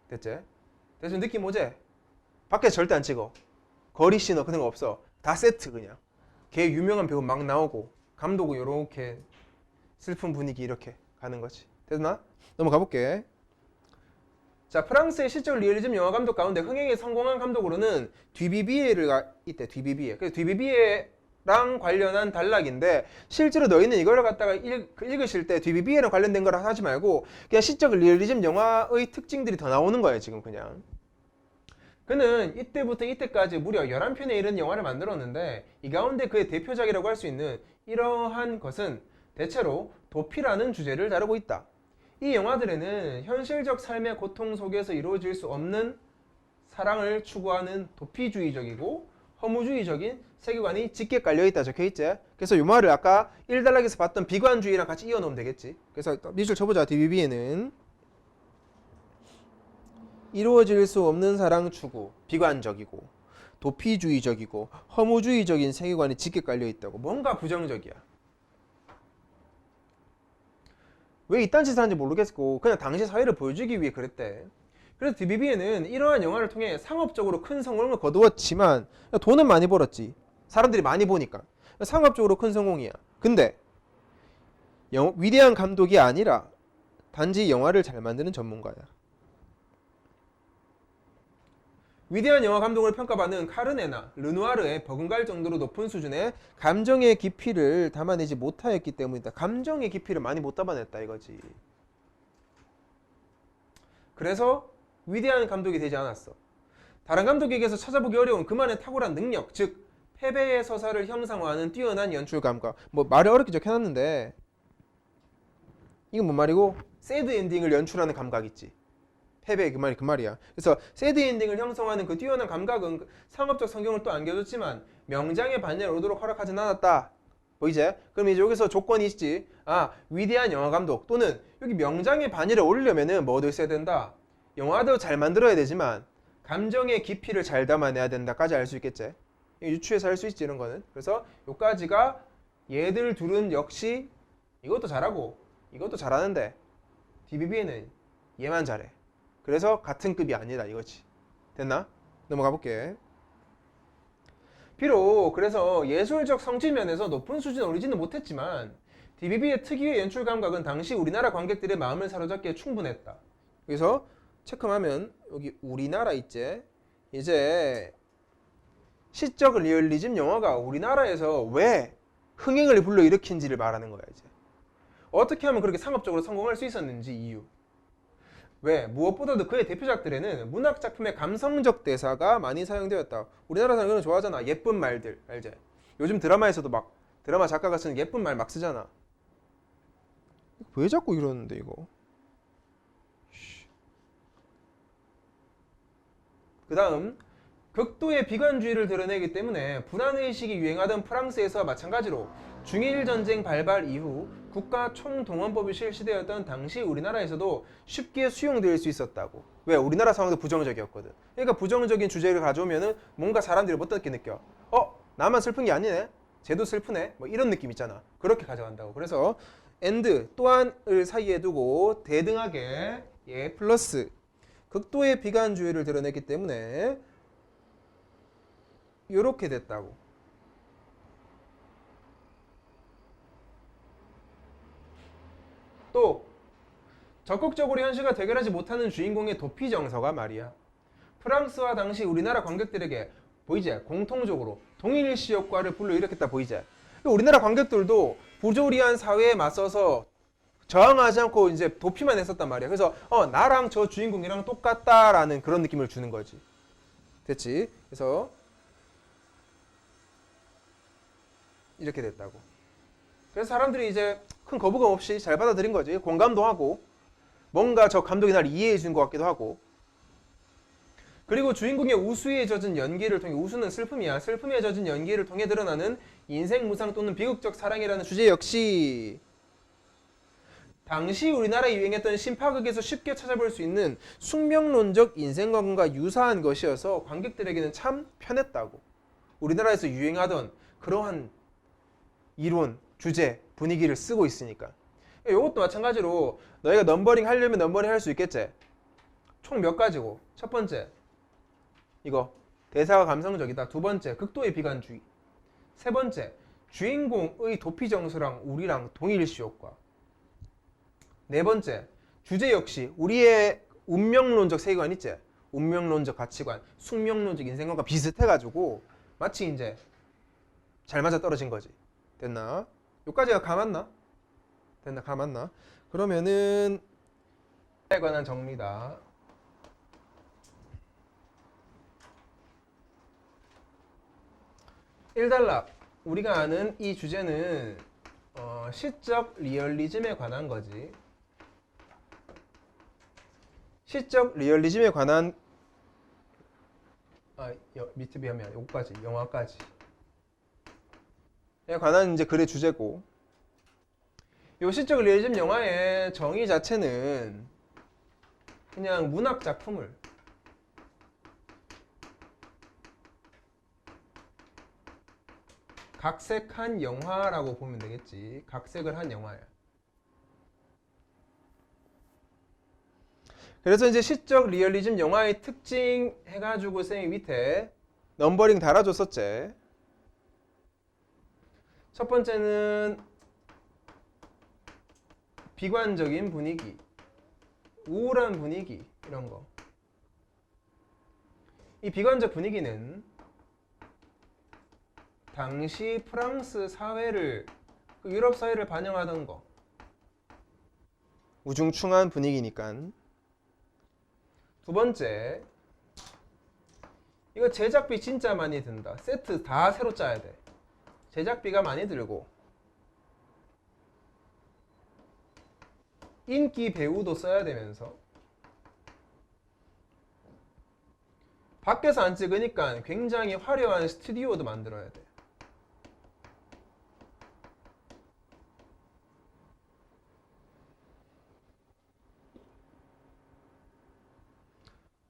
됐지? 대충 느낌 오지? 밖에 절대 안 찍어. 거리 씬어 그런 거 없어. 다 세트 그냥. 걔 유명한 배우 막 나오고 감독은 요렇게 슬픈 분위기 이렇게 가는 거지. 됐나? 넘어가 볼게. 자, 프랑스의 시적 리얼리즘 영화 감독 가운데 흥행에 성공한 감독으로는 뒤비비에가 있대. 뒤비비에. 그래서 뒤비비에랑 관련한 단락인데 실제로 너희는 이걸 갖다가 읽으실 때 뒤비비에랑 관련된 거라 하지 말고 그냥 시적 리얼리즘 영화의 특징들이 더 나오는 거예요. 지금 그냥. 그는 이때부터 이때까지 무려 11편에 이른 영화를 만들었는데 이 가운데 그의 대표작이라고 할 수 있는 이러한 것은 대체로 도피라는 주제를 다루고 있다. 이 영화들에는 현실적 삶의 고통 속에서 이루어질 수 없는 사랑을 추구하는 도피주의적이고 허무주의적인 세계관이 짙게 깔려있다 적혀있지. 그래서 이 말을 아까 1단락에서 봤던 비관주의랑 같이 이어놓으면 되겠지. 그래서 밑줄 쳐보자. DBB에는 이루어질 수 없는 사랑 추구, 비관적이고 도피주의적이고 허무주의적인 세계관이 짙게 깔려있다고. 뭔가 부정적이야. 왜 이딴 짓을 하는지 모르겠고 그냥 당시 사회를 보여주기 위해 그랬대. 그래서 DBB에는 이러한 영화를 통해 상업적으로 큰 성공을 거두었지만 돈은 많이 벌었지. 사람들이 많이 보니까. 상업적으로 큰 성공이야. 근데 위대한 감독이 아니라 단지 영화를 잘 만드는 전문가야. 위대한 영화 감독을 평가받는 카르네나 르누아르의 버금갈 정도로 높은 수준의 감정의 깊이를 담아내지 못하였기 때문이다. 감정의 깊이를 많이 못 담아냈다 이거지. 그래서 위대한 감독이 되지 않았어. 다른 감독에게서 찾아보기 어려운 그만의 탁월한 능력, 즉 패배의 서사를 형상화하는 뛰어난 연출 감각. 뭐 말을 어렵게 적혀놨는데 이건 뭔 말이고? 새드 엔딩을 연출하는 감각 있지. 패배 그 말이야. 그래서 새드 엔딩을 형성하는 그 뛰어난 감각은 상업적 성경을 또 안겨줬지만 명장의 반열에 오르도록 허락하진 않았다. 보이지? 그럼 이제 여기서 조건이 있지. 아, 위대한 영화 감독 또는 여기 명장의 반열에 오르려면은 뭐도 있어야 된다. 영화도 잘 만들어야 되지만 감정의 깊이를 잘 담아내야 된다까지 알 수 있겠지. 유추해서 할 수 있지 이런 거는. 그래서 요까지가 얘들 둘은 역시 이것도 잘하고 이것도 잘하는데 DBB에는 얘만 잘해. 그래서 같은 급이 아니다 이거지. 됐나? 넘어가 볼게. 비록 그래서 예술적 성취면에서 높은 수준을 오르지는 못했지만 DBB의 특유의 연출 감각은 당시 우리나라 관객들의 마음을 사로잡기에 충분했다. 여기서 체크하면 여기 우리나라 있지. 이제 시적 리얼리즘 영화가 우리나라에서 왜 흥행을 불러일으킨지를 말하는 거야 이제. 어떻게 하면 그렇게 상업적으로 성공할 수 있었는지 이유. 왜? 무엇보다도 그의 대표작들에는 문학작품의 감성적 대사가 많이 사용되었다. 우리나라 사람은 이런 거 좋아하잖아. 예쁜 말들. 알지? 요즘 드라마에서도 막 드라마 작가가 쓰는 예쁜 말 막 쓰잖아. 왜 자꾸 이러는데 이거. 그 다음 극도의 비관주의를 드러내기 때문에 불안의식이 유행하던 프랑스에서 마찬가지로 중일 전쟁 발발 이후 국가 총동원법이 실시되었던 당시 우리나라에서도 쉽게 수용될 수 있었다고. 왜? 우리나라 상황도 부정적이었거든. 그러니까 부정적인 주제를 가져오면은 뭔가 사람들이 어떻게 느껴? 나만 슬픈 게 아니네? 쟤도 슬프네? 뭐 이런 느낌 있잖아. 그렇게 가져간다고. 그래서 and 또한을 사이에 두고 대등하게 플러스 극도의 비관주의를 드러냈기 때문에 이렇게 됐다고. 또 적극적으로 현실과 대결하지 못하는 주인공의 도피 정서가 말이야. 프랑스와 당시 우리나라 관객들에게 보이지? 공통적으로 동일시 효과를 불러일으켰다 보이지? 우리나라 관객들도 부조리한 사회에 맞서서 저항하지 않고 이제 도피만 했었단 말이야. 그래서 나랑 저 주인공이랑 똑같다라는 그런 느낌을 주는 거지. 됐지? 그래서 이렇게 됐다고. 그래서 사람들이 이제 큰 거부감 없이 잘 받아들인 거지. 공감도 하고 뭔가 저 감독이 날 이해해 준 것 같기도 하고. 그리고 주인공의 우수에 젖은 연기를 통해, 우수는 슬픔이야. 슬픔에 젖은 연기를 통해 드러나는 인생 무상 또는 비극적 사랑이라는 주제 역시 당시 우리나라에 유행했던 신파극에서 쉽게 찾아볼 수 있는 숙명론적 인생관과 유사한 것이어서 관객들에게는 참 편했다고. 우리나라에서 유행하던 그러한 이론, 주제, 분위기를 쓰고 있으니까. 이것도 마찬가지로 너희가 넘버링 하려면 넘버링 할 수 있겠지. 총 몇 가지고. 첫 번째 이거 대사가 감성적이다. 두 번째 극도의 비관주의. 세 번째 주인공의 도피 정서랑 우리랑 동일시 효과. 네 번째 주제 역시 우리의 운명론적 세계관 있지. 운명론적 가치관, 숙명론적 인생관과 비슷해가지고 마치 이제 잘 맞아 떨어진 거지. 됐나? 여기까지가 감았나? 됐나? 감았나? 그러면은 에 관한 정리다. 1단락 우리가 아는 이 주제는 시적 리얼리즘에 관한 거지. 시적 리얼리즘에 관한 밑에 비하면 요까지 영화까지 에 관한 이제 글의 주제고, 요 시적 리얼리즘 영화의 정의 자체는 그냥 문학 작품을 각색한 영화라고 보면 되겠지. 각색을 한 영화야. 그래서 이제 시적 리얼리즘 영화의 특징 해가지고 쌤이 밑에 넘버링 달아줬었지. 첫 번째는 비관적인 분위기, 우울한 분위기, 이런 거. 이 비관적 분위기는 당시 프랑스 사회를, 유럽 사회를 반영하던 거. 우중충한 분위기니까. 두 번째, 이거 제작비 진짜 많이 든다. 세트 다 새로 짜야 돼. 제작비가 많이 들고, 인기 배우도 써야 되면서, 밖에서 안 찍으니까 굉장히 화려한 스튜디오도 만들어야 돼.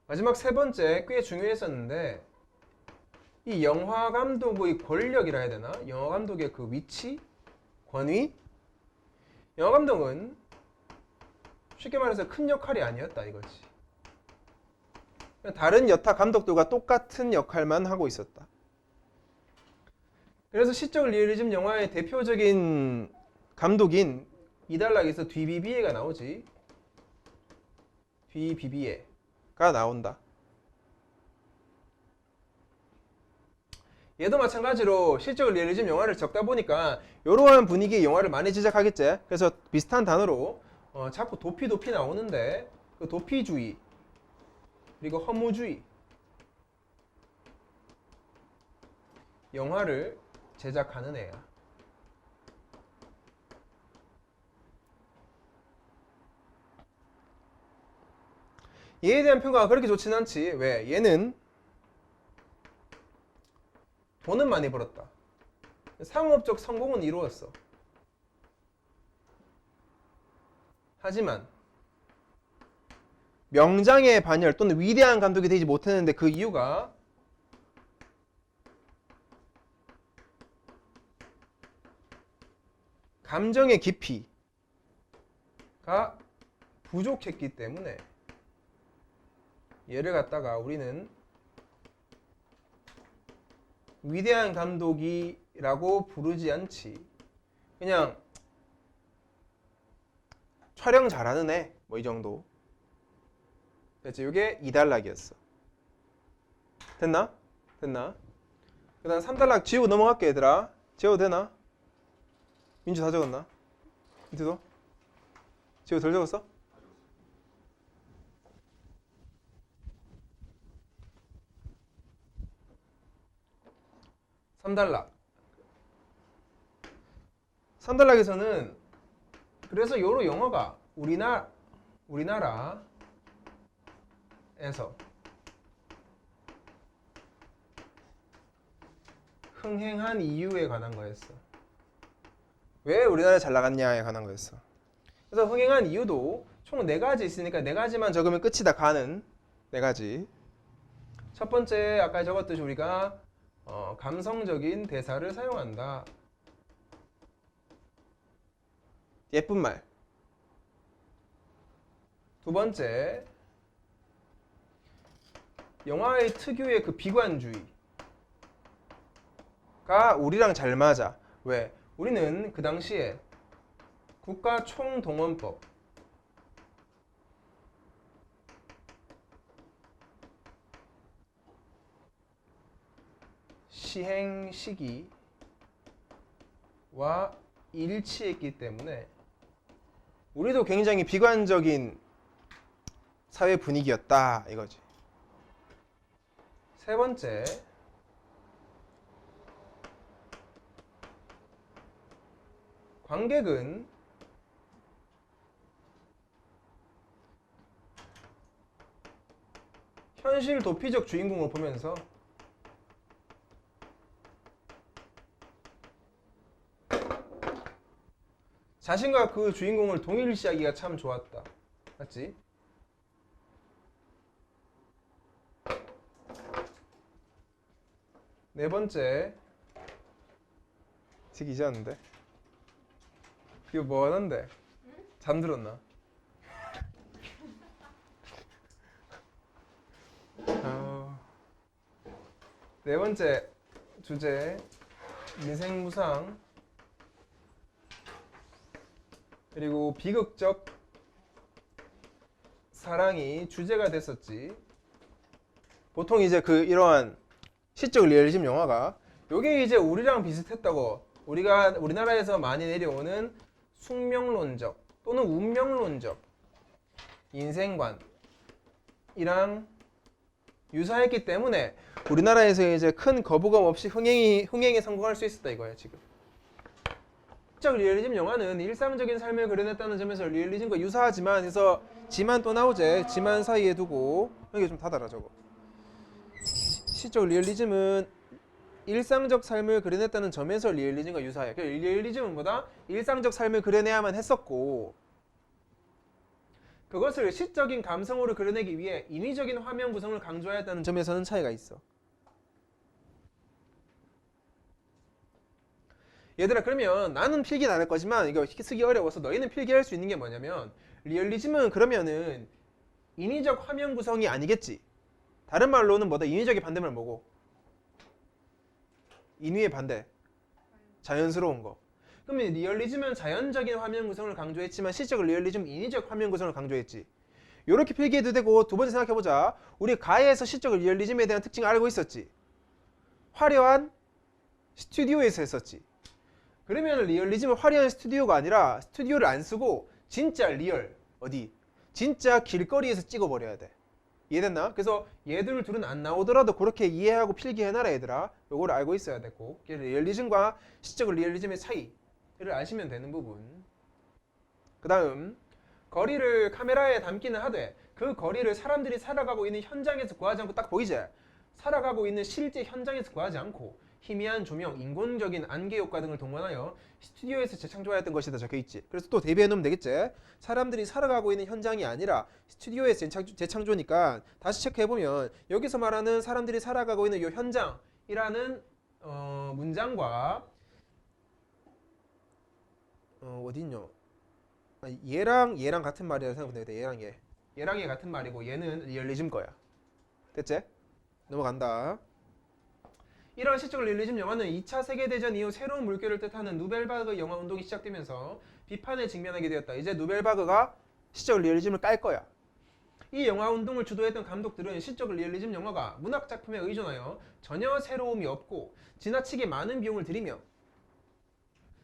마지막 세 번째 꽤 중요했었는데, 이 영화 감독의 권력이라 해야 되나? 영화 감독의 그 위치? 권위? 영화 감독은 쉽게 말해서 큰 역할이 아니었다 이거지. 다른 여타 감독들과 똑같은 역할만 하고 있었다. 그래서 시적 리얼리즘 영화의 대표적인 감독인 이달락에서 뒤비비에가 나오지. 뒤비비에가 나온다. 얘도 마찬가지로 시적 리얼리즘 영화를 적다 보니까 이러한 분위기의 영화를 많이 제작하겠지. 그래서 비슷한 단어로 자꾸 도피 나오는데, 그 도피주의 그리고 허무주의 영화를 제작하는 애야. 얘에 대한 평가가 그렇게 좋진 않지. 왜? 얘는 돈은 많이 벌었다. 상업적 성공은 이루었어. 하지만 명장의 반열 또는 위대한 감독이 되지 못했는데 그 이유가 감정의 깊이가 부족했기 때문에 얘를 갖다가 우리는 위대한 감독이라고 부르지 않지. 그냥 촬영 잘하는 애, 뭐 이 정도. 됐지? 이게 2단락이었어. 됐나? 그 다음 3단락 지우고 넘어갈게 얘들아. 지워도 되나? 민주 다 적었나? 민주도? 지우고 덜 적었어? 3단락에서는 그래서 요로 영어가 우리나라에서 흥행한 이유에 관한 거였어. 왜 우리나라에 잘 나갔냐에 관한 거였어. 그래서 흥행한 이유도 총 4가지 있으니까 4가지만 적으면 끝이다. 가는 4가지. 첫 번째 아까 적었듯이 우리가 감성적인 대사를 사용한다. 예쁜 말. 두 번째, 영화의 특유의 그 비관주의가 우리랑 잘 맞아. 왜? 우리는 그 당시에 국가 총동원법 시행 시기와 일치했기 때문에 우리도 굉장히 비관적인 사회 분위기였다 이거지. 세 번째, 관객은 현실 도피적 주인공을 보면서 자신과 그 주인공을 동일시하기가 참 좋았다. 맞지? 네 번째, 되게 이상한데? 이거 뭐 하는데? 잠들었나? 네 번째 주제, 인생 무상 그리고 비극적 사랑이 주제가 됐었지. 보통 이제 그 이러한 시적 리얼리즘 영화가 요게 이제 우리랑 비슷했다고, 우리나라에서 많이 내려오는 숙명론적 또는 운명론적 인생관이랑 유사했기 때문에 우리나라에서 이제 큰 거부감 없이 흥행에 성공할 수 있었다 이거야 지금. 시적 리얼리즘 영화는 일상적인 삶을 그려냈다는 점에서 리얼리즘과 유사하지만 해서 지만 또 나오제. 지만 사이에 두고 여기 좀 닫아라 저거. 시적 리얼리즘은 일상적 삶을 그려냈다는 점에서 리얼리즘과 유사해. 리얼리즘은 뭐다? 일상적 삶을 그려내야만 했었고 그것을 시적인 감성으로 그려내기 위해 인위적인 화면 구성을 강조하였다는 점에서는 차이가 있어. 얘들아, 그러면 나는 필기는 안 할 거지만 이거 쓰기 어려워서 너희는 필기할 수 있는 게 뭐냐면, 리얼리즘은 그러면은 인위적 화면 구성이 아니겠지. 다른 말로는 뭐다? 인위적인 반대말 뭐고? 인위의 반대. 자연스러운 거. 그러면 리얼리즘은 자연적인 화면 구성을 강조했지만 시적 리얼리즘은 인위적 화면 구성을 강조했지. 이렇게 필기해도 되고, 두 번째 생각해보자. 우리 가에서 시적 리얼리즘에 대한 특징을 알고 있었지. 화려한 스튜디오에서 했었지. 그러면 리얼리즘은 화려한 스튜디오가 아니라 스튜디오를 안 쓰고 진짜 리얼, 어디? 진짜 길거리에서 찍어버려야 돼. 이해됐나? 그래서 얘들 둘은 안 나오더라도 그렇게 이해하고 필기해놔라 얘들아. 요거를 알고 있어야 되고, 리얼리즘과 시적 리얼리즘의 차이를 아시면 되는 부분. 그 다음, 거리를 카메라에 담기는 하되 그 거리를 사람들이 살아가고 있는 현장에서 구하지 않고, 딱 보이지? 살아가고 있는 실제 현장에서 구하지 않고 희미한 조명, 인공적인 안개 효과 등을 동원하여 스튜디오에서 재창조하였던 것이다 적혀있지. 그래서 또 대비해 놓으면 되겠지. 사람들이 살아가고 있는 현장이 아니라 스튜디오에서 재창조니까 다시 체크해보면 여기서 말하는 사람들이 살아가고 있는 이 현장이라는 문장과 어딨냐, 얘랑 같은 말이라고 생각하면 되겠다. 얘랑 얘 같은 말이고 얘는 리얼리즘 거야. 됐지? 넘어간다. 이런 시적 리얼리즘 영화는 2차 세계대전 이후 새로운 물결을 뜻하는 누벨바그 영화 운동이 시작되면서 비판에 직면하게 되었다. 이제 누벨바그가 시적 리얼리즘을 깔 거야. 이 영화 운동을 주도했던 감독들은 시적 리얼리즘 영화가 문학 작품에 의존하여 전혀 새로움이 없고 지나치게 많은 비용을 들이며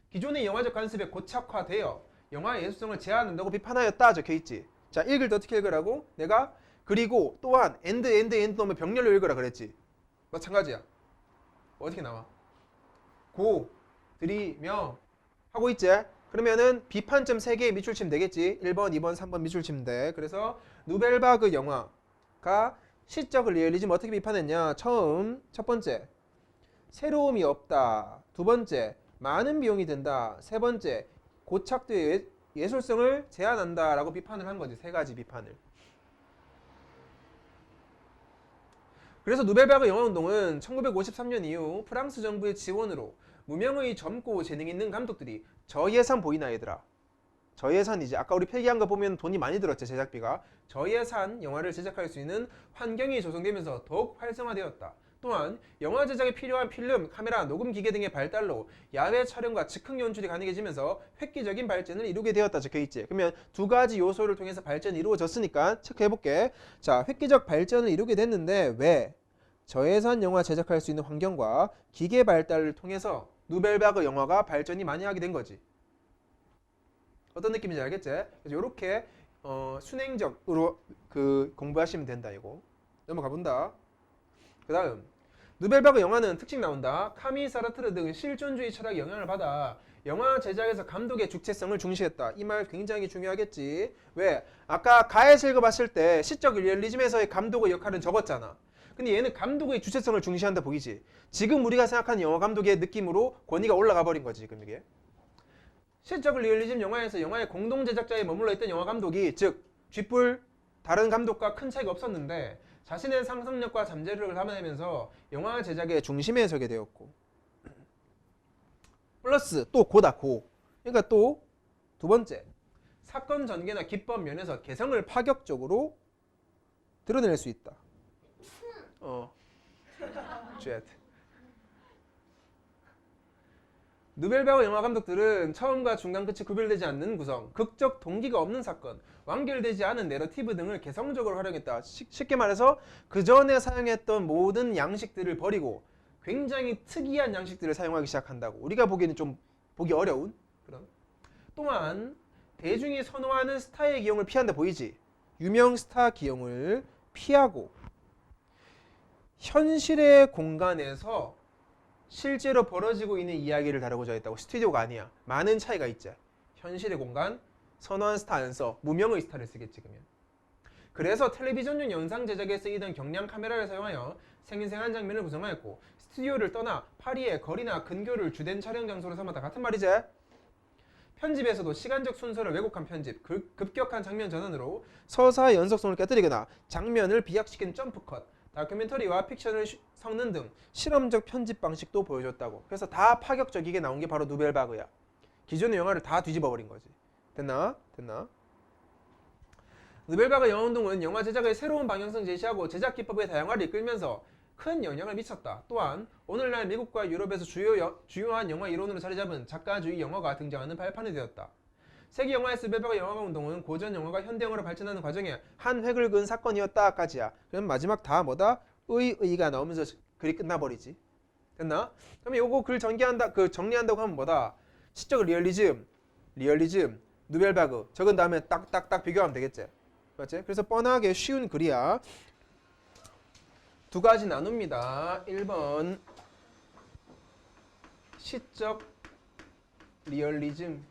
기존의 영화적 관습에 고착화되어 영화의 예술성을 제한한다고 비판하였다 적혀있지. 자, 읽을 때 어떻게 읽으라고? 내가 그리고 또한 엔드 넣으면 병렬로 읽으라 그랬지. 마찬가지야. 어떻게 나와? 고, 들이며 하고 있지? 그러면은 비판점 3개에 밑줄 치면 되겠지. 1번, 2번, 3번 밑줄 치면 돼. 그래서 누벨바그 영화가 시적 리얼리즘 어떻게 비판했냐? 처음, 첫 번째, 새로움이 없다. 두 번째, 많은 비용이 든다. 세 번째, 고착된 예술성을 제한한다 라고 비판을 한 거지. 세 가지 비판을. 그래서 누벨바그 영화운동은 1953년 이후 프랑스 정부의 지원으로 무명의 젊고 재능 있는 감독들이 저예산 보이나 얘들아? 저예산이지. 아까 우리 필기한 거 보면 돈이 많이 들었지, 제작비가. 저예산 영화를 제작할 수 있는 환경이 조성되면서 더욱 활성화되었다. 또한 영화 제작에 필요한 필름, 카메라, 녹음 기계 등의 발달로 야외 촬영과 즉흥 연출이 가능해지면서 획기적인 발전을 이루게 되었다 적혀있지. 그러면 두 가지 요소를 통해서 발전이 이루어졌으니까 체크해볼게. 자, 획기적 발전을 이루게 됐는데 왜? 저예산 영화 제작할 수 있는 환경과 기계 발달을 통해서 누벨바그 영화가 발전이 많이 하게 된 거지. 어떤 느낌인지 알겠지? 그래서 이렇게 순행적으로 공부하시면 된다 이거. 넘어가 본다. 그 다음 누벨바그 영화는 특징 나온다. 카미 사르트르 등 실존주의 철학의 영향을 받아 영화 제작에서 감독의 주체성을 중시했다. 이 말 굉장히 중요하겠지. 왜? 아까 가에서 읽어봤을 때 시적 리얼리즘에서의 감독의 역할은 적었잖아. 근데 얘는 감독의 주체성을 중시한다 보이지. 지금 우리가 생각하는 영화 감독의 느낌으로 권위가 올라가 버린 거지 지금 이게. 시적 리얼리즘 영화에서 영화의 공동 제작자에 머물러 있던 영화 감독이 즉 쥐뿔 다른 감독과 큰 차이가 없었는데 자신의 상상력과 잠재력을 담아내면서 영화 제작의 중심에 서게 되었고 플러스 또 고다 고. 그러니까 또 두 번째 사건 전개나 기법 면에서 개성을 파격적으로 드러낼 수 있다. 쥐엣. 누벨바그 영화 감독들은 처음과 중간 끝이 구별되지 않는 구성, 극적 동기가 없는 사건, 완결되지 않은 내러티브 등을 개성적으로 활용했다. 쉽게 말해서 그 전에 사용했던 모든 양식들을 버리고 굉장히 특이한 양식들을 사용하기 시작한다고. 우리가 보기에는 좀 보기 어려운 그런. 또한 대중이 선호하는 스타의 기용을 피한다 보이지. 유명 스타 기용을 피하고 현실의 공간에서 실제로 벌어지고 있는 이야기를 다루고자 했다고. 스튜디오가 아니야. 많은 차이가 있지. 현실의 공간, 선호한 스타 안 써. 무명의 스타를 쓰겠지 그러면. 그래서 텔레비전용 영상 제작에 쓰이던 경량 카메라를 사용하여 생생한 장면을 구성하였고 스튜디오를 떠나 파리의 거리나 근교를 주된 촬영 장소로 삼았다. 같은 말이지. 편집에서도 시간적 순서를 왜곡한 편집, 급격한 장면 전환으로 서사의 연속성을 깨뜨리거나 장면을 비약시키는 점프컷, 다큐멘터리와 픽션을 섞는 등 실험적 편집 방식도 보여줬다고. 그래서 다 파격적이게 나온 게 바로 누벨바그야. 기존의 영화를 다 뒤집어 버린 거지. 됐나? 누벨바그 영화운동은 영화 제작의 새로운 방향성 제시하고 제작 기법의 다양화를 이끌면서 큰 영향을 미쳤다. 또한 오늘날 미국과 유럽에서 주요한 영화 이론으로 자리 잡은 작가주의 영화가 등장하는 발판이 되었다. 세계 영화에서 누벨바그 영화가 운동은 고전 영화가 현대 영화로 발전하는 과정에 한 획을 그은 사건이었다까지야. 그럼 마지막 다 뭐다? 의가 나오면서 글이 끝나버리지. 됐나? 그러면 요거 글 정리한다고 하면 뭐다? 시적 리얼리즘, 누벨바그 적은 다음에 딱딱딱 비교하면 되겠지. 맞지? 그래서 뻔하게 쉬운 글이야. 두 가지 나눕니다. 1번 시적 리얼리즘,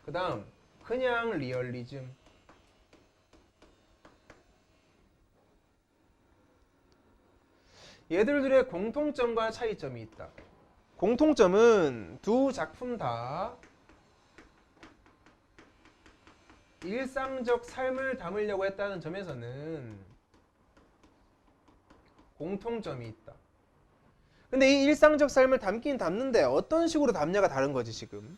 그 다음 그냥 리얼리즘. 얘들의 공통점과 차이점이 있다. 공통점은 두 작품 다 일상적 삶을 담으려고 했다는 점에서는 공통점이 있다. 근데 이 일상적 삶을 담긴 담는데 어떤 식으로 담냐가 다른 거지 지금.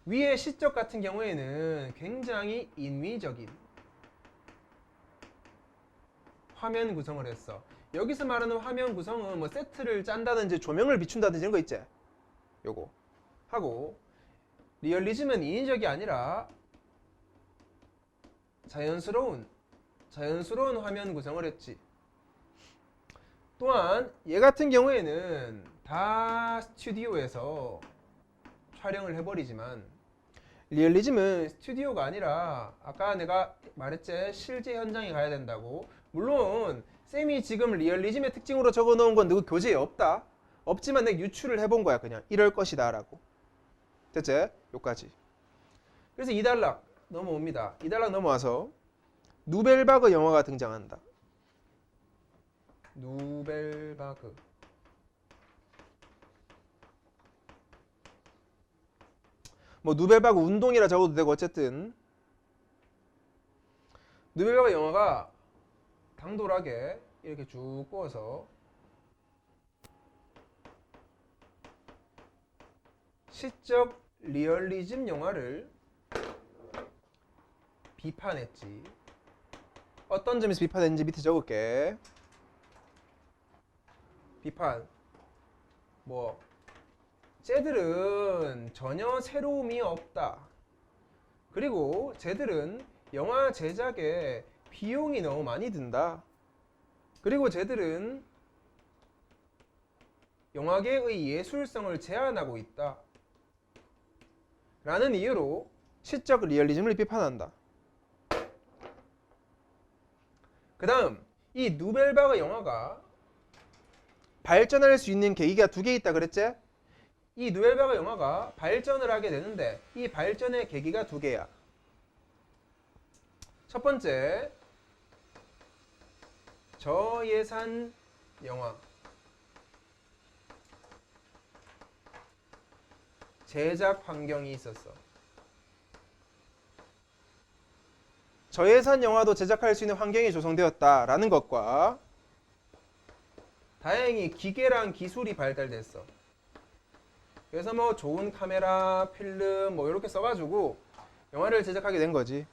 위의 시적 같은 경우에는 굉장히 인위적인 화면 구성을 했어. 여기서 말하는 화면 구성은 뭐 세트를 짠다든지 조명을 비춘다든지 이런 거 있지. 요거 하고, 리얼리즘은 인위적이 아니라 자연스러운 화면 구성을 했지. 또한 얘 같은 경우에는 다 스튜디오에서 촬영을 해버리지만 리얼리즘은 스튜디오가 아니라 아까 내가 말했지, 실제 현장에 가야 된다고. 물론 쌤이 지금 리얼리즘의 특징으로 적어놓은 건 누구 교재에 없지만 내가 유추를 해본 거야. 그냥 이럴 것이다 라고. 됐지? 요까지. 그래서 2단락 넘어옵니다. 2단락 넘어와서 누벨바그 영화가 등장한다. 누벨바그. 뭐 누벨바그 운동이라 적어도 되고 어쨌든 누벨바그 영화가 당돌하게 이렇게 쭉 꼬어서 시적 리얼리즘 영화를 비판했지. 어떤 점에서 비판했는지 밑에 적을게. 비판. 뭐 쟤들은 전혀 새로움이 없다. 그리고 쟤들은 영화 제작에 비용이 너무 많이 든다. 그리고 쟤들은 영화계의 예술성을 제한하고 있다. 라는 이유로 시적 리얼리즘을 비판한다. 그 다음 이 누벨바그 영화가 발전할 수 있는 계기가 2개 있다 그랬지? 이 누벨바그 영화가 발전을 하게 되는데 이 발전의 계기가 2개야. 첫 번째, 저예산 영화. 제작 환경이 있었어. 저예산 영화도 제작할 수 있는 환경이 조성되었다라는 것과 다행히 기계랑 기술이 발달됐어. 그래서 뭐 좋은 카메라, 필름 뭐 이렇게 써가지고 영화를 제작하게 된 거지.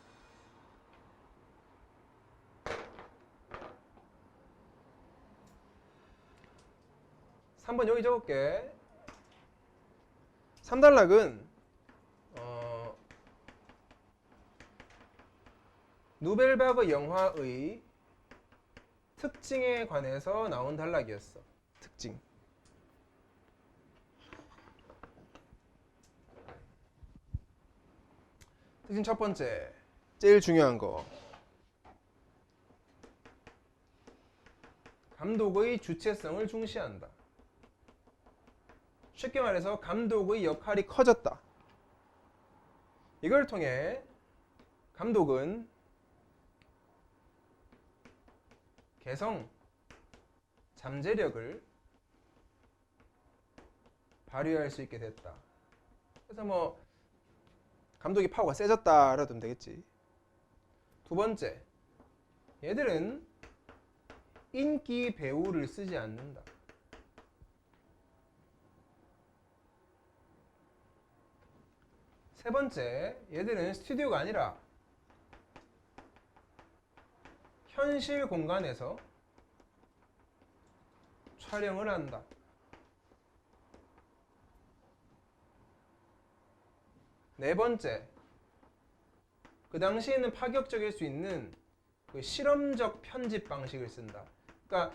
(3번) 여기 적을게. 3단락은 누벨바그 영화의 특징에 관해서 나온 단락이었어. 특징. 특징 첫 번째, 제일 중요한 거. 감독의 주체성을 중시한다. 쉽게 말해서 감독의 역할이 커졌다. 이걸 통해 감독은 개성, 잠재력을 발휘할 수 있게 됐다. 그래서 뭐 감독이 파워가 세졌다라도 되면 되겠지. 2번째, 얘들은 인기 배우를 쓰지 않는다. 3번째, 얘들은 스튜디오가 아니라 현실 공간에서 촬영을 한다. 4번째, 그 당시에는 파격적일 수 있는 그 실험적 편집 방식을 쓴다. 그러니까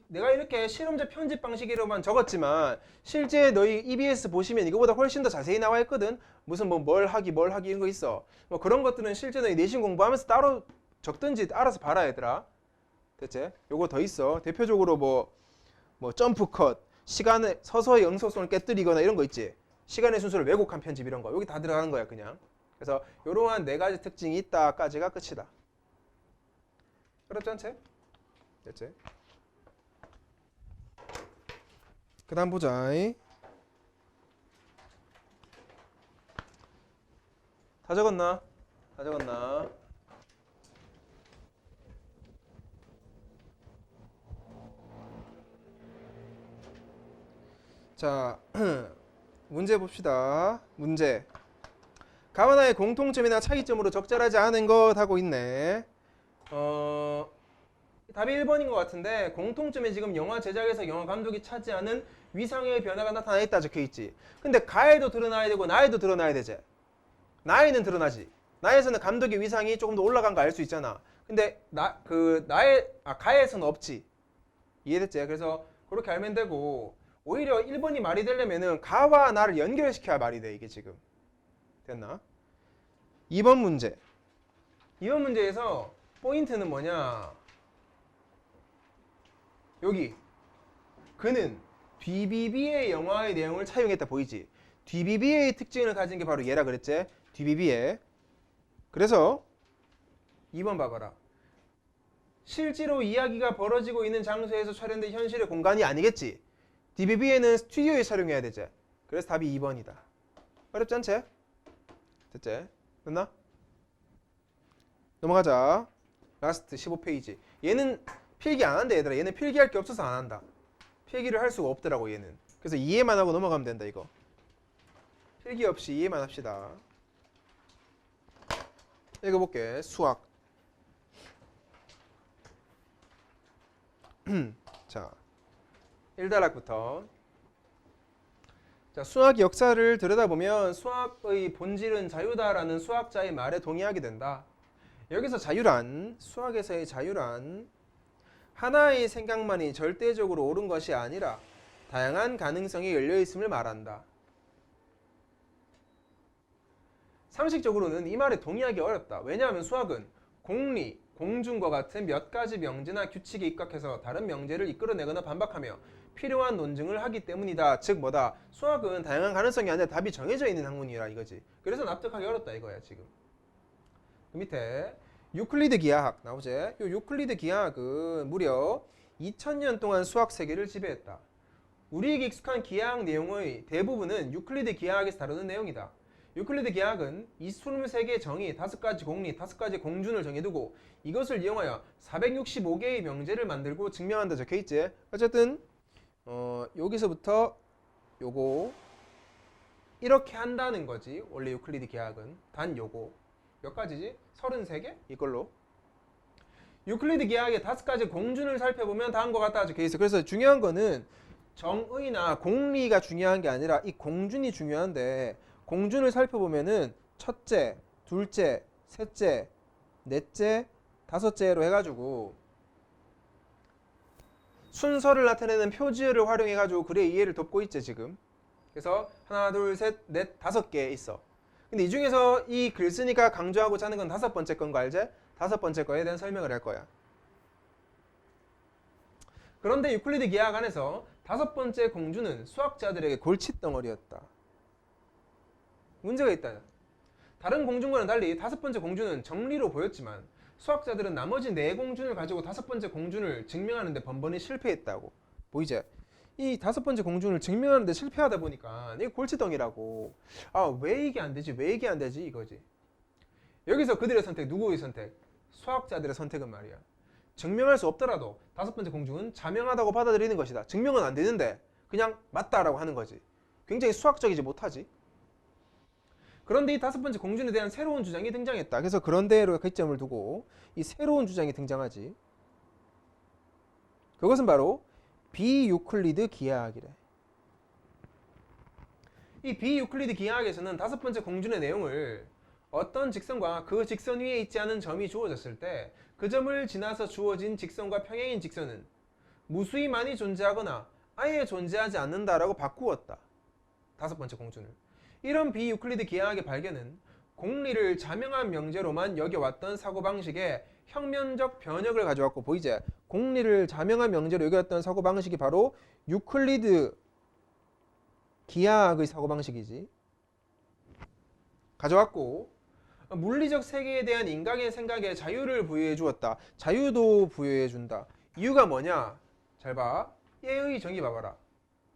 내가 이렇게 실험적 편집 방식이로만 적었지만 실제 너희 EBS 보시면 이거보다 훨씬 더 자세히 나와 있거든. 무슨 뭐 뭘 하기 이런 거 있어. 뭐 그런 것들은 실제 너희 내신 공부하면서 따로 적든지 알아서 봐라 얘들아. 됐지? 요거 더 있어. 대표적으로 뭐 점프 컷, 시간에 서서히 영속성을 깨뜨리거나 이런 거 있지. 시간의 순서를 왜곡한 편집 이런 거 여기 다 들어가는 거야 그냥. 그래서 이러한 4가지 특징이 있다까지가 끝이다. 어렵지 않지? 됐지? 그 다음 보자. 다 적었나? 다 적었나? 자, 문제 봅시다. 문제. 가와나의 공통점이나 차이점으로 적절하지 않은 것 하고 있네. 답이 1번인 것 같은데 공통점이 지금 영화 제작에서 영화 감독이 차지하는 위상의 변화가 나타나 있다 적혀있지. 근데 가에도 드러나야 되고 나에도 드러나야 되지. 나에는 드러나지. 나에서는 감독의 위상이 조금 더 올라간 거 알 수 있잖아. 근데 가에서는 없지. 이해됐지? 그래서 그렇게 알면 되고 오히려 1번이 말이 되려면은 가와 나를 연결시켜야 말이 돼. 이게 지금 됐나? 2번 문제. 2번 문제에서 포인트는 뭐냐? 여기 그는 DBB의 영화의 내용을 차용했다 보이지? DBB의 특징을 가진 게 바로 얘라 그랬지? DBB의. 그래서 2번 봐봐라. 실제로 이야기가 벌어지고 있는 장소에서 촬영된 현실의 공간이 아니겠지? DBB에는 스튜디오에 촬영해야 되지? 그래서 답이 2번이다. 어렵지 않지? 됐지? 됐나? 넘어가자. 라스트 15페이지. 얘는 필기 안 한다 얘들아. 얘는 필기할 게 없어서 안 한다. 필기를 할 수가 없더라고 얘는. 그래서 이해만 하고 넘어가면 된다 이거. 필기 없이 이해만 합시다. 읽어볼게. 수학. 자, 1단락부터. 자, 수학 역사를 들여다보면 수학의 본질은 자유다라는 수학자의 말에 동의하게 된다. 여기서 자유란, 수학에서의 자유란 하나의 생각만이 절대적으로 옳은 것이 아니라 다양한 가능성이 열려있음을 말한다. 상식적으로는 이 말에 동의하기 어렵다. 왜냐하면 수학은 공리, 공준과 같은 몇 가지 명제나 규칙에 입각해서 다른 명제를 이끌어내거나 반박하며 필요한 논증을 하기 때문이다. 즉 뭐다? 수학은 다양한 가능성이 아니라 답이 정해져 있는 학문이라 이거지. 그래서 납득하기 어렵다 이거야 지금. 그 밑에 유클리드 기하학 나오지? 요 유클리드 기하학은 무려 2000년 동안 수학 세계를 지배했다. 우리에게 익숙한 기하학 내용의 대부분은 유클리드 기하학에서 다루는 내용이다. 유클리드 기하학은 이 23개의 정의, 5가지 공리, 5가지 공준을 정해두고 이것을 이용하여 465개의 명제를 만들고 증명한다 적혀있지? 어쨌든 여기서부터 요거 이렇게 한다는 거지. 원래 유클리드 기하학은 단 요거 몇 가지지? 33개? 이걸로 유클리드 기하학의 5가지 공준을 살펴보면 다음과 같다 적혀있어. 그래서 중요한 거는 정의나 공리가 중요한 게 아니라 이 공준이 중요한데 공준을 살펴보면은 첫째, 둘째, 셋째, 넷째, 다섯째로 해가지고 순서를 나타내는 표지어를 활용해가지고 글의 이해를 돕고 있지 지금. 그래서 하나, 둘, 셋, 넷, 5개 있어. 근데 이 중에서 이 글쓰니까 강조하고자 하는 건 5번째 건 거 알지? 5번째 거에 대한 설명을 할 거야. 그런데 유클리드 기하학 안에서 5번째 공준은 수학자들에게 골칫덩어리였다. 문제가 있다. 다른 공준과는 달리 5번째 공준은 정리로 보였지만 수학자들은 나머지 4공준을 가지고 5번째 공준을 증명하는 데 번번이 실패했다고. 보이지? 이 5번째 공준을 증명하는 데 실패하다 보니까 이게 골칫덩이라고. 아, 왜 이게 안 되지? 왜 이게 안 되지? 이거지. 여기서 그들의 선택, 누구의 선택? 수학자들의 선택은 말이야. 증명할 수 없더라도 5번째 공준은 자명하다고 받아들이는 것이다. 증명은 안 되는데 그냥 맞다라고 하는 거지. 굉장히 수학적이지 못하지. 그런데 이 5번째 공준에 대한 새로운 주장이 등장했다. 그래서 그런데로 개점을 두고 이 새로운 주장이 등장하지. 그것은 바로 비유클리드 기하학이래. 이 비유클리드 기하학에서는 5번째 공준의 내용을 어떤 직선과 그 직선 위에 있지 않은 점이 주어졌을 때 그 점을 지나서 주어진 직선과 평행인 직선은 무수히 많이 존재하거나 아예 존재하지 않는다라고 바꾸었다. 5번째 공준을. 이런 비유클리드 기하학의 발견은 공리를 자명한 명제로만 여겨왔던 사고방식에 혁명적 변혁을 가져왔고, 보이지? 공리를 자명한 명제로 여겨왔던 사고방식이 바로 유클리드 기하학의 사고방식이지. 가져왔고, 물리적 세계에 대한 인간의 생각에 자유를 부여해 주었다. 자유도 부여해 준다. 이유가 뭐냐? 잘 봐. 얘의 정의 봐봐라.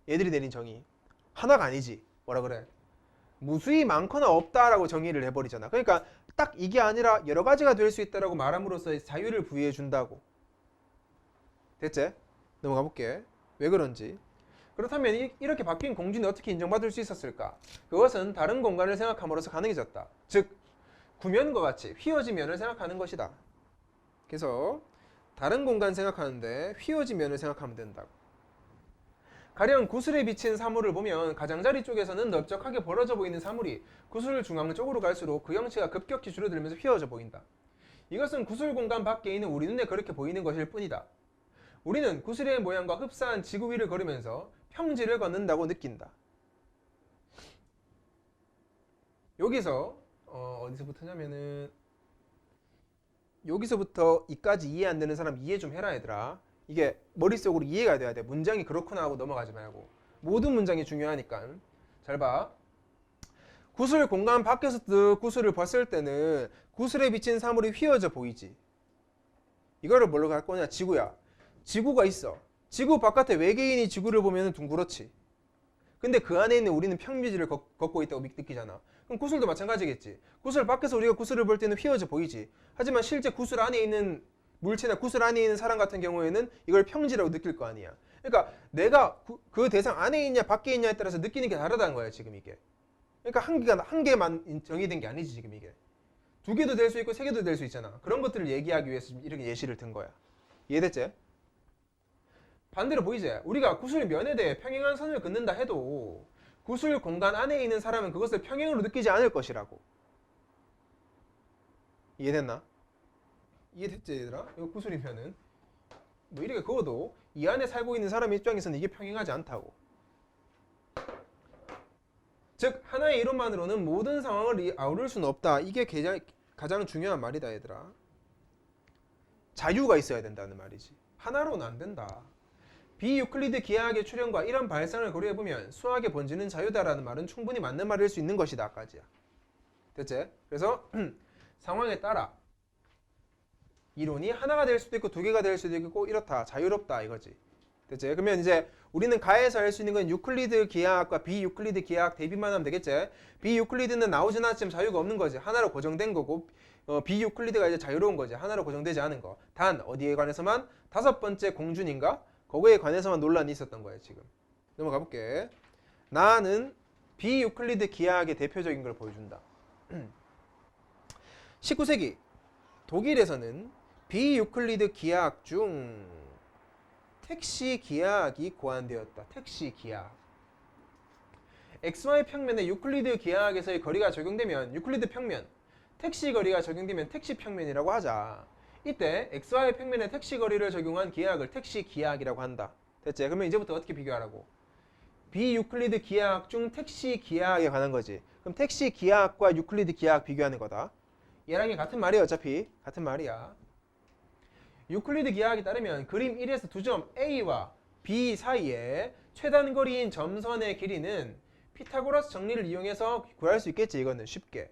얘들이 내린 정의. 하나가 아니지. 뭐라 그래? 무수히 많거나 없다라고 정의를 해버리잖아. 그러니까 딱 이게 아니라 여러 가지가 될 수 있다라고 말함으로써 자유를 부여해 준다고. 됐지? 넘어가 볼게. 왜 그런지. 그렇다면 이렇게 바뀐 공준이 어떻게 인정받을 수 있었을까? 그것은 다른 공간을 생각함으로써 가능해졌다. 즉 구면과 같이 휘어진 면을 생각하는 것이다. 그래서 다른 공간 생각하는데 휘어진 면을 생각하면 된다고. 가령 구슬에 비친 사물을 보면 가장자리 쪽에서는 넓적하게 벌어져 보이는 사물이 구슬 중앙 쪽으로 갈수록 그 형체가 급격히 줄어들면서 휘어져 보인다. 이것은 구슬 공간 밖에 있는 우리 눈에 그렇게 보이는 것일 뿐이다. 우리는 구슬의 모양과 흡사한 지구 위를 걸으면서 평지를 걷는다고 느낀다. 여기서 어디서부터냐면은 여기서부터 이까지 이해 안 되는 사람 이해 좀 해라 얘들아. 이게 머릿속으로 이해가 돼야 돼. 문장이 그렇구나 하고 넘어가지 말고. 모든 문장이 중요하니까. 잘 봐. 구슬 공간 밖에서 구슬을 봤을 때는 구슬에 비친 사물이 휘어져 보이지. 이거를 뭘로 갈 거냐? 지구야. 지구가 있어. 지구 바깥에 외계인이 지구를 보면 둥그렇지. 근데 그 안에 있는 우리는 평지를 걷고 있다고 느끼잖아. 그럼 구슬도 마찬가지겠지. 구슬 밖에서 우리가 구슬을 볼 때는 휘어져 보이지. 하지만 실제 구슬 안에 있는 물체나 구슬 안에 있는 사람 같은 경우에는 이걸 평지라고 느낄 거 아니야. 그러니까 내가 그 대상 안에 있냐 밖에 있냐에 따라서 느끼는 게 다르다는 거야 지금 이게. 그러니까 한 개만 정의된 게 아니지 지금 이게. 두 개도 될 수 있고 세 개도 될 수 있잖아. 그런 것들을 얘기하기 위해서 이렇게 예시를 든 거야. 이해됐지? 반대로 보이지? 우리가 구슬 면에 대해 평행한 선을 긋는다 해도 구슬 공간 안에 있는 사람은 그것을 평행으로 느끼지 않을 것이라고. 이해됐나? 이해됐지 얘들아? 이거 구슬이면은 뭐 이렇게 그어도 이 안에 살고 있는 사람 입장에서는 이게 평행하지 않다고. 즉 하나의 이론만으로는 모든 상황을 아우를 수는 없다. 이게 가장 중요한 말이다 얘들아. 자유가 있어야 된다는 말이지. 하나로는 안 된다. 비유클리드 기하학의 출현과 이런 발상을 고려해보면 수학의 본질은 자유다라는 말은 충분히 맞는 말일 수 있는 것이다 까지야. 됐지? 그래서 상황에 따라 이론이 하나가 될 수도 있고 두 개가 될 수도 있고 이렇다. 자유롭다 이거지. 됐지? 그러면 이제 우리는 가에서 할 수 있는 건 유클리드 기하학과 비유클리드 기하학 대비만 하면 되겠지? 비유클리드는 나오지나 지금 자유가 없는 거지. 하나로 고정된 거고 비유클리드가 이제 자유로운 거지. 하나로 고정되지 않은 거. 단 어디에 관해서만 5번째 공준인가? 거기에 관해서만 논란이 있었던 거예요 지금. 넘어가 볼게. 나는 비유클리드 기하학의 대표적인 걸 보여준다. 19세기 독일에서는 비유클리드 기하학 중 택시 기하학이 고안되었다. 택시 기하학. XY 평면에 유클리드 기하학에서의 거리가 적용되면 유클리드 평면, 택시 거리가 적용되면 택시 평면이라고 하자. 이때 XY 평면에 택시 거리를 적용한 기하학을 택시 기하학이라고 한다. 됐지? 그러면 이제부터 어떻게 비교하라고? 비유클리드 기하학 중 택시 기하학에 관한 거지. 그럼 택시 기하학과 유클리드 기하학 비교하는 거다. 얘랑 이 같은 말이야 어차피. 같은 말이야. 유클리드 기하학에 따르면 그림 1에서 두 점 A와 B 사이에 최단 거리인 점선의 길이는 피타고라스 정리를 이용해서 구할 수 있겠지. 이거는 쉽게.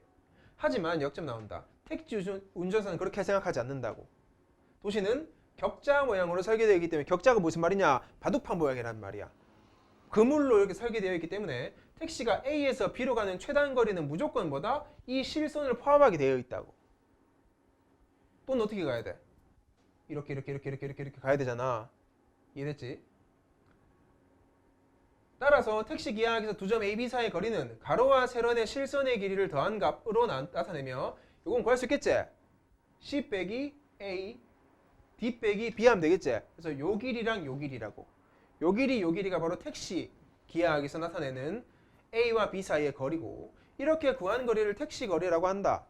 하지만 역점 나온다. 택지 운전사는 그렇게 생각하지 않는다고. 도시는 격자 모양으로 설계되어 있기 때문에 격자가 무슨 말이냐? 바둑판 모양이란 말이야. 그물로 이렇게 설계되어 있기 때문에 택시가 A에서 B로 가는 최단 거리는 무조건 뭐다? 이 실선을 포함하게 되어 있다고. 또는 어떻게 가야 돼? 이렇게 가야 되잖아. 이해됐지? 따라서 택시 기하학에서 두 점 A, B 사이의 거리는 가로와 세로의 실선의 길이를 더한 값으로 나타내며 이건 구할 수 있겠지? C 빼기 A, D 빼기 B 하면 되겠지? 그래서 요 길이랑 요 길이라고. 요 길이가 바로 택시 기하학에서 나타내는 A와 B 사이의 거리고 이렇게 구한 거리를 택시 거리라고 한다.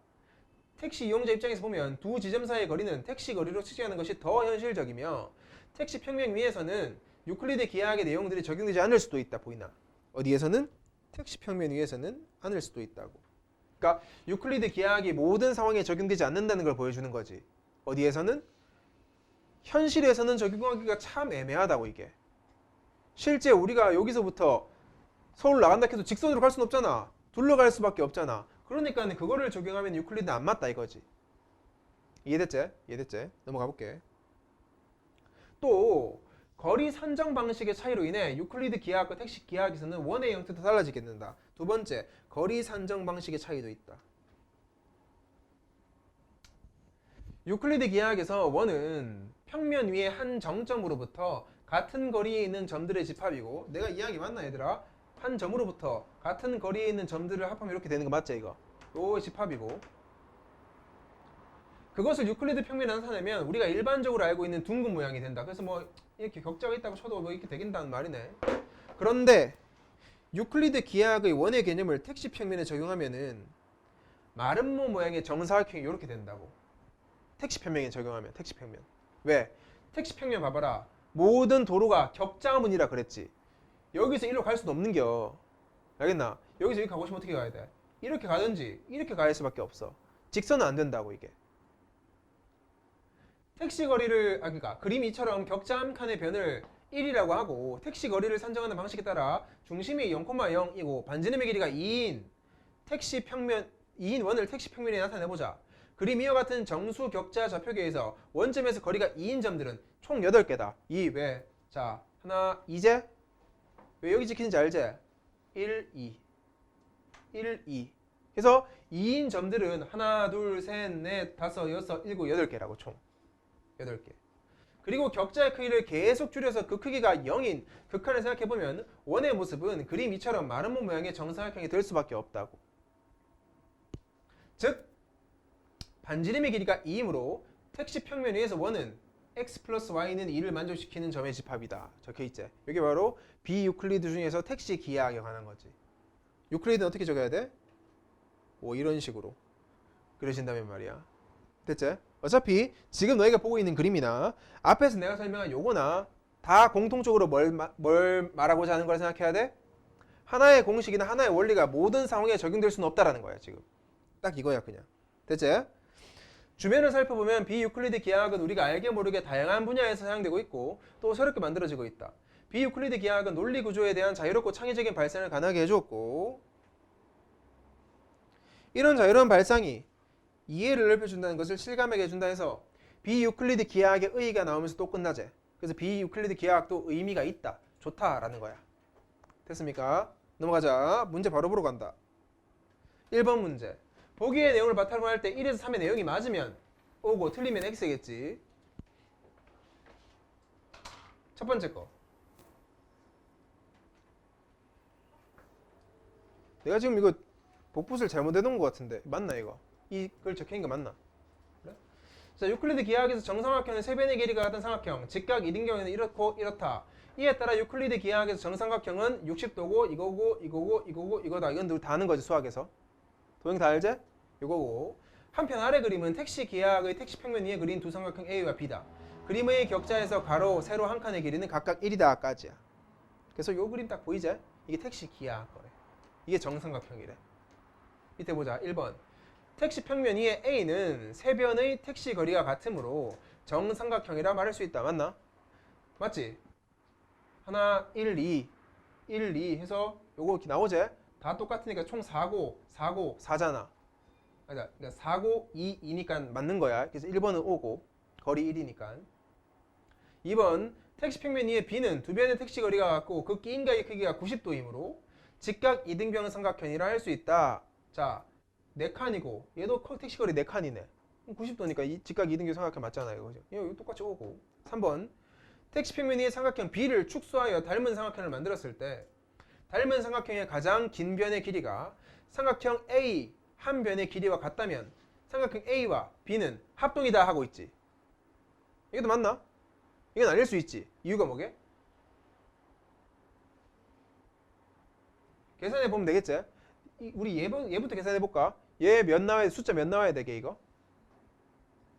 택시 이용자 입장에서 보면 두 지점 사이의 거리는 택시 거리로 측정하는 것이 더 현실적이며 택시 평면 위에서는 유클리드 기하학의 내용들이 적용되지 않을 수도 있다. 보이나? 어디에서는? 택시 평면 위에서는 않을 수도 있다고. 그러니까 유클리드 기하학이 모든 상황에 적용되지 않는다는 걸 보여주는 거지. 어디에서는? 현실에서는 적용하기가 참 애매하다고 이게. 실제 우리가 여기서부터 서울 나간다 해도 직선으로 갈 수는 없잖아. 둘러갈 수밖에 없잖아. 그러니까 그거를 적용하면 유클리드는 안 맞다 이거지. 이해됐지? 이해됐지? 넘어가 볼게. 또 거리 산정 방식의 차이로 인해 유클리드 기하학과 택시 기하학에서는 원의 형태도 달라지겠는다. 두 번째, 거리 산정 방식의 차이도 있다. 유클리드 기하학에서 원은 평면 위에 한 정점으로부터 같은 거리에 있는 점들의 집합이고, 내가 이야기 맞나 얘들아? 한 점으로부터 같은 거리에 있는 점들을 합하면 이렇게 되는 거 맞지 이거? 요 집합이고, 그것을 유클리드 평면에 나타내면 우리가 일반적으로 알고 있는 둥근 모양이 된다. 그래서 뭐 이렇게 격자가 있다고 쳐도 뭐 이렇게 되긴다는 말이네. 그런데 유클리드 기하학의 원의 개념을 택시 평면에 적용하면은 마름모 모양의 정사각형이 이렇게 된다고. 택시 평면에 적용하면 택시 평면. 왜? 택시 평면 봐봐라. 모든 도로가 격자문이라 그랬지. 여기서 일로 갈 수는 없는겨. 알겠나? 여기서 여기 가고 싶으면 어떻게 가야 돼? 이렇게 가든지 이렇게 갈 수밖에 없어. 직선은 안 된다고 이게. 택시 거리를 그러니까 그림 이처럼 격자 한 칸의 변을 1이라고 하고 택시 거리를 산정하는 방식에 따라 중심이 0,0이고 반지름의 길이가 2인 택시 평면 2인 원을 택시 평면에 나타내보자. 그림 이와 같은 정수 격자 좌표계에서 원점에서 거리가 2인 점들은 총 8개다. 2 왜? 자, 하나 2제? 왜 여기 찍히는지 알지? 1, 2 1, 2 그래서 2인 점들은 하나, 둘, 셋, 넷, 다섯, 여섯, 일곱, 8개라고 총 8개. 그리고 격자의 크기를 계속 줄여서 그 크기가 0인 극한을 생각해보면 원의 모습은 그림 이처럼 마름모 모양의 정사각형이 될 수밖에 없다고. 즉 반지름의 길이가 2이므로 택시 평면 위에서 원은 x 플러스 y는 2를 만족시키는 점의 집합이다. 적혀있지. 이게 바로 비유클리드 중에서 택시 기하학에 관한 거지. 유클리드는 어떻게 적어야 돼? 뭐 이런 식으로 그려진다면 말이야. 됐지? 어차피 지금 너희가 보고 있는 그림이나 앞에서 내가 설명한 요거나 다 공통적으로 뭘 말하고자 하는 걸 생각해야 돼? 하나의 공식이나 하나의 원리가 모든 상황에 적용될 수는 없다라는 거야. 지금 딱 이거야 그냥. 됐지? 주변을 살펴보면 비유클리드 기하학은 우리가 알게 모르게 다양한 분야에서 사용되고 있고 또 새롭게 만들어지고 있다. 비유클리드 기하학은 논리 구조에 대한 자유롭고 창의적인 발상을 가능하게 해주었고 이런 자유로운 발상이 이해를 넓혀준다는 것을 실감하게 해준다 해서 비유클리드 기하학의 의의가 나오면서 또 끝나지. 그래서 비유클리드 기하학도 의미가 있다. 좋다라는 거야. 됐습니까? 넘어가자. 문제 바로 보러 간다. 1번 문제. 보기의 내용을 바탕으로 할 때 1에서 3의 내용이 맞으면 O고 틀리면 X겠지. 첫 번째 거. 내가 지금 이거 복붙을 잘못 해놓은 것 같은데 맞나 이거? 이걸 적혀있는 거 맞나? 그래? 자, 유클리드 기하학에서 정삼각형은 3변의 길이가 같은 삼각형, 직각 이등경에는 이렇고 이렇다. 이에 따라 유클리드 기하학에서 정삼각형은 60도고 이거고 이거고 이거고 이거다. 이건 다 아는 거지 수학에서. 도형 다 알지? 이거고. 한편 아래 그림은 택시 기하학의 택시 평면 위에 그린 두 삼각형 A와 B다. 그림의 격자에서 가로, 세로 한 칸의 길이는 각각 1이다 까지야. 그래서 요 그림 딱 보이지? 이게 택시 기하학 거래. 이게 정삼각형이래. 밑에 보자. 1번. 택시 평면 위에 A는 세 변의 택시 거리가 같으므로 정삼각형이라 말할 수 있다. 맞나? 맞지? 하나, 1, 2, 1, 2 해서 요거 이렇게 나오지? 다 똑같으니까 총 4고, 4고, 4잖아. 그러니까 4고 2, 2니까 맞는 거야. 그래서 1번은 5고, 거리 1이니까. 2번, 택시 평면 위에 B는 두 변의 택시 거리가 같고 그 끼인각의 크기가 90도이므로 직각 이등변 삼각형이라 할 수 있다. 자, 4칸이고 얘도 택시 거리 4칸이네. 90도니까 이 직각 이등변 삼각형 맞잖아요. 이거 똑같이 오고. 3번, 택시 평면 위에 삼각형 B를 축소하여 닮은 삼각형을 만들었을 때 닮은 삼각형의 가장 긴 변의 길이가 삼각형 A 한 변의 길이와 같다면 삼각형 A와 B는 합동이다 하고 있지. 이것도 맞나? 이건 아닐 수 있지. 이유가 뭐게? 계산해 보면 되겠지? 우리 얘부터 계산해 볼까? 얘 몇 나와야 돼? 숫자 몇 나와야 되게 이거?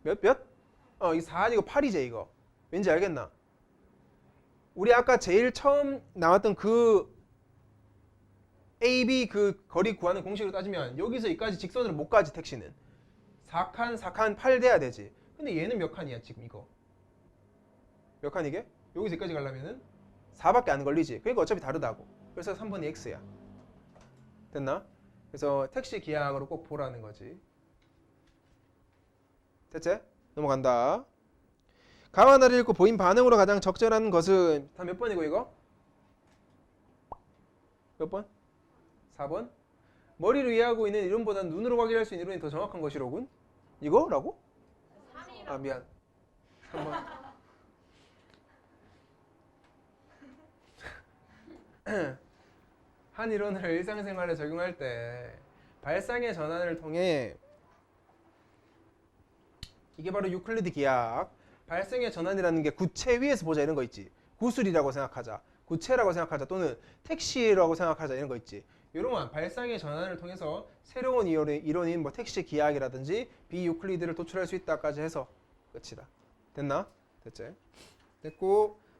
몇? 이거 4 아니고 8이지 이거. 왠지 알겠나? 우리 아까 제일 처음 나왔던 그 AB 그 거리 구하는 공식으로 따지면 여기서 여기까지 직선으로 못 가지 택시는 4칸 8 돼야 되지. 근데 얘는 몇 칸이야 지금 이거? 몇 칸이게? 여기서 여기까지 가려면은 4밖에 안 걸리지. 그러니까 어차피 다르다고. 그래서 3번이 X야. 됐나? 그래서 택시 기하학으로 꼭 보라는 거지. 됐지? 넘어간다. 가만화를 읽고 보인 반응으로 가장 적절한 것은 다 몇 번이고 이거? 몇 번? 4번? 머리로 이해하고 있는 이론보다는 눈으로 확인할 수 있는 이론이 더 정확한 것이로군? 이거라고?
3이요.
아 미안. 3번. 한 이론을 일상생활에 적용할 때 발상의 전환을 통해 이게 바로 유클리드 기하학. 발상의 전환이라는 게 구체 위에서 보자 이런 거 있지. 구슬이라고 생각하자. 구체라고 생각하자. 또는 택시라고 생각하자 이런 거 있지. 이러한 발상의 전환을 통해서 새로운 이론인 뭐 택시 기하학이라든지 비유클리드를 도출할 수 있다까지 해서 끝이다. 됐나? 됐지? 됐고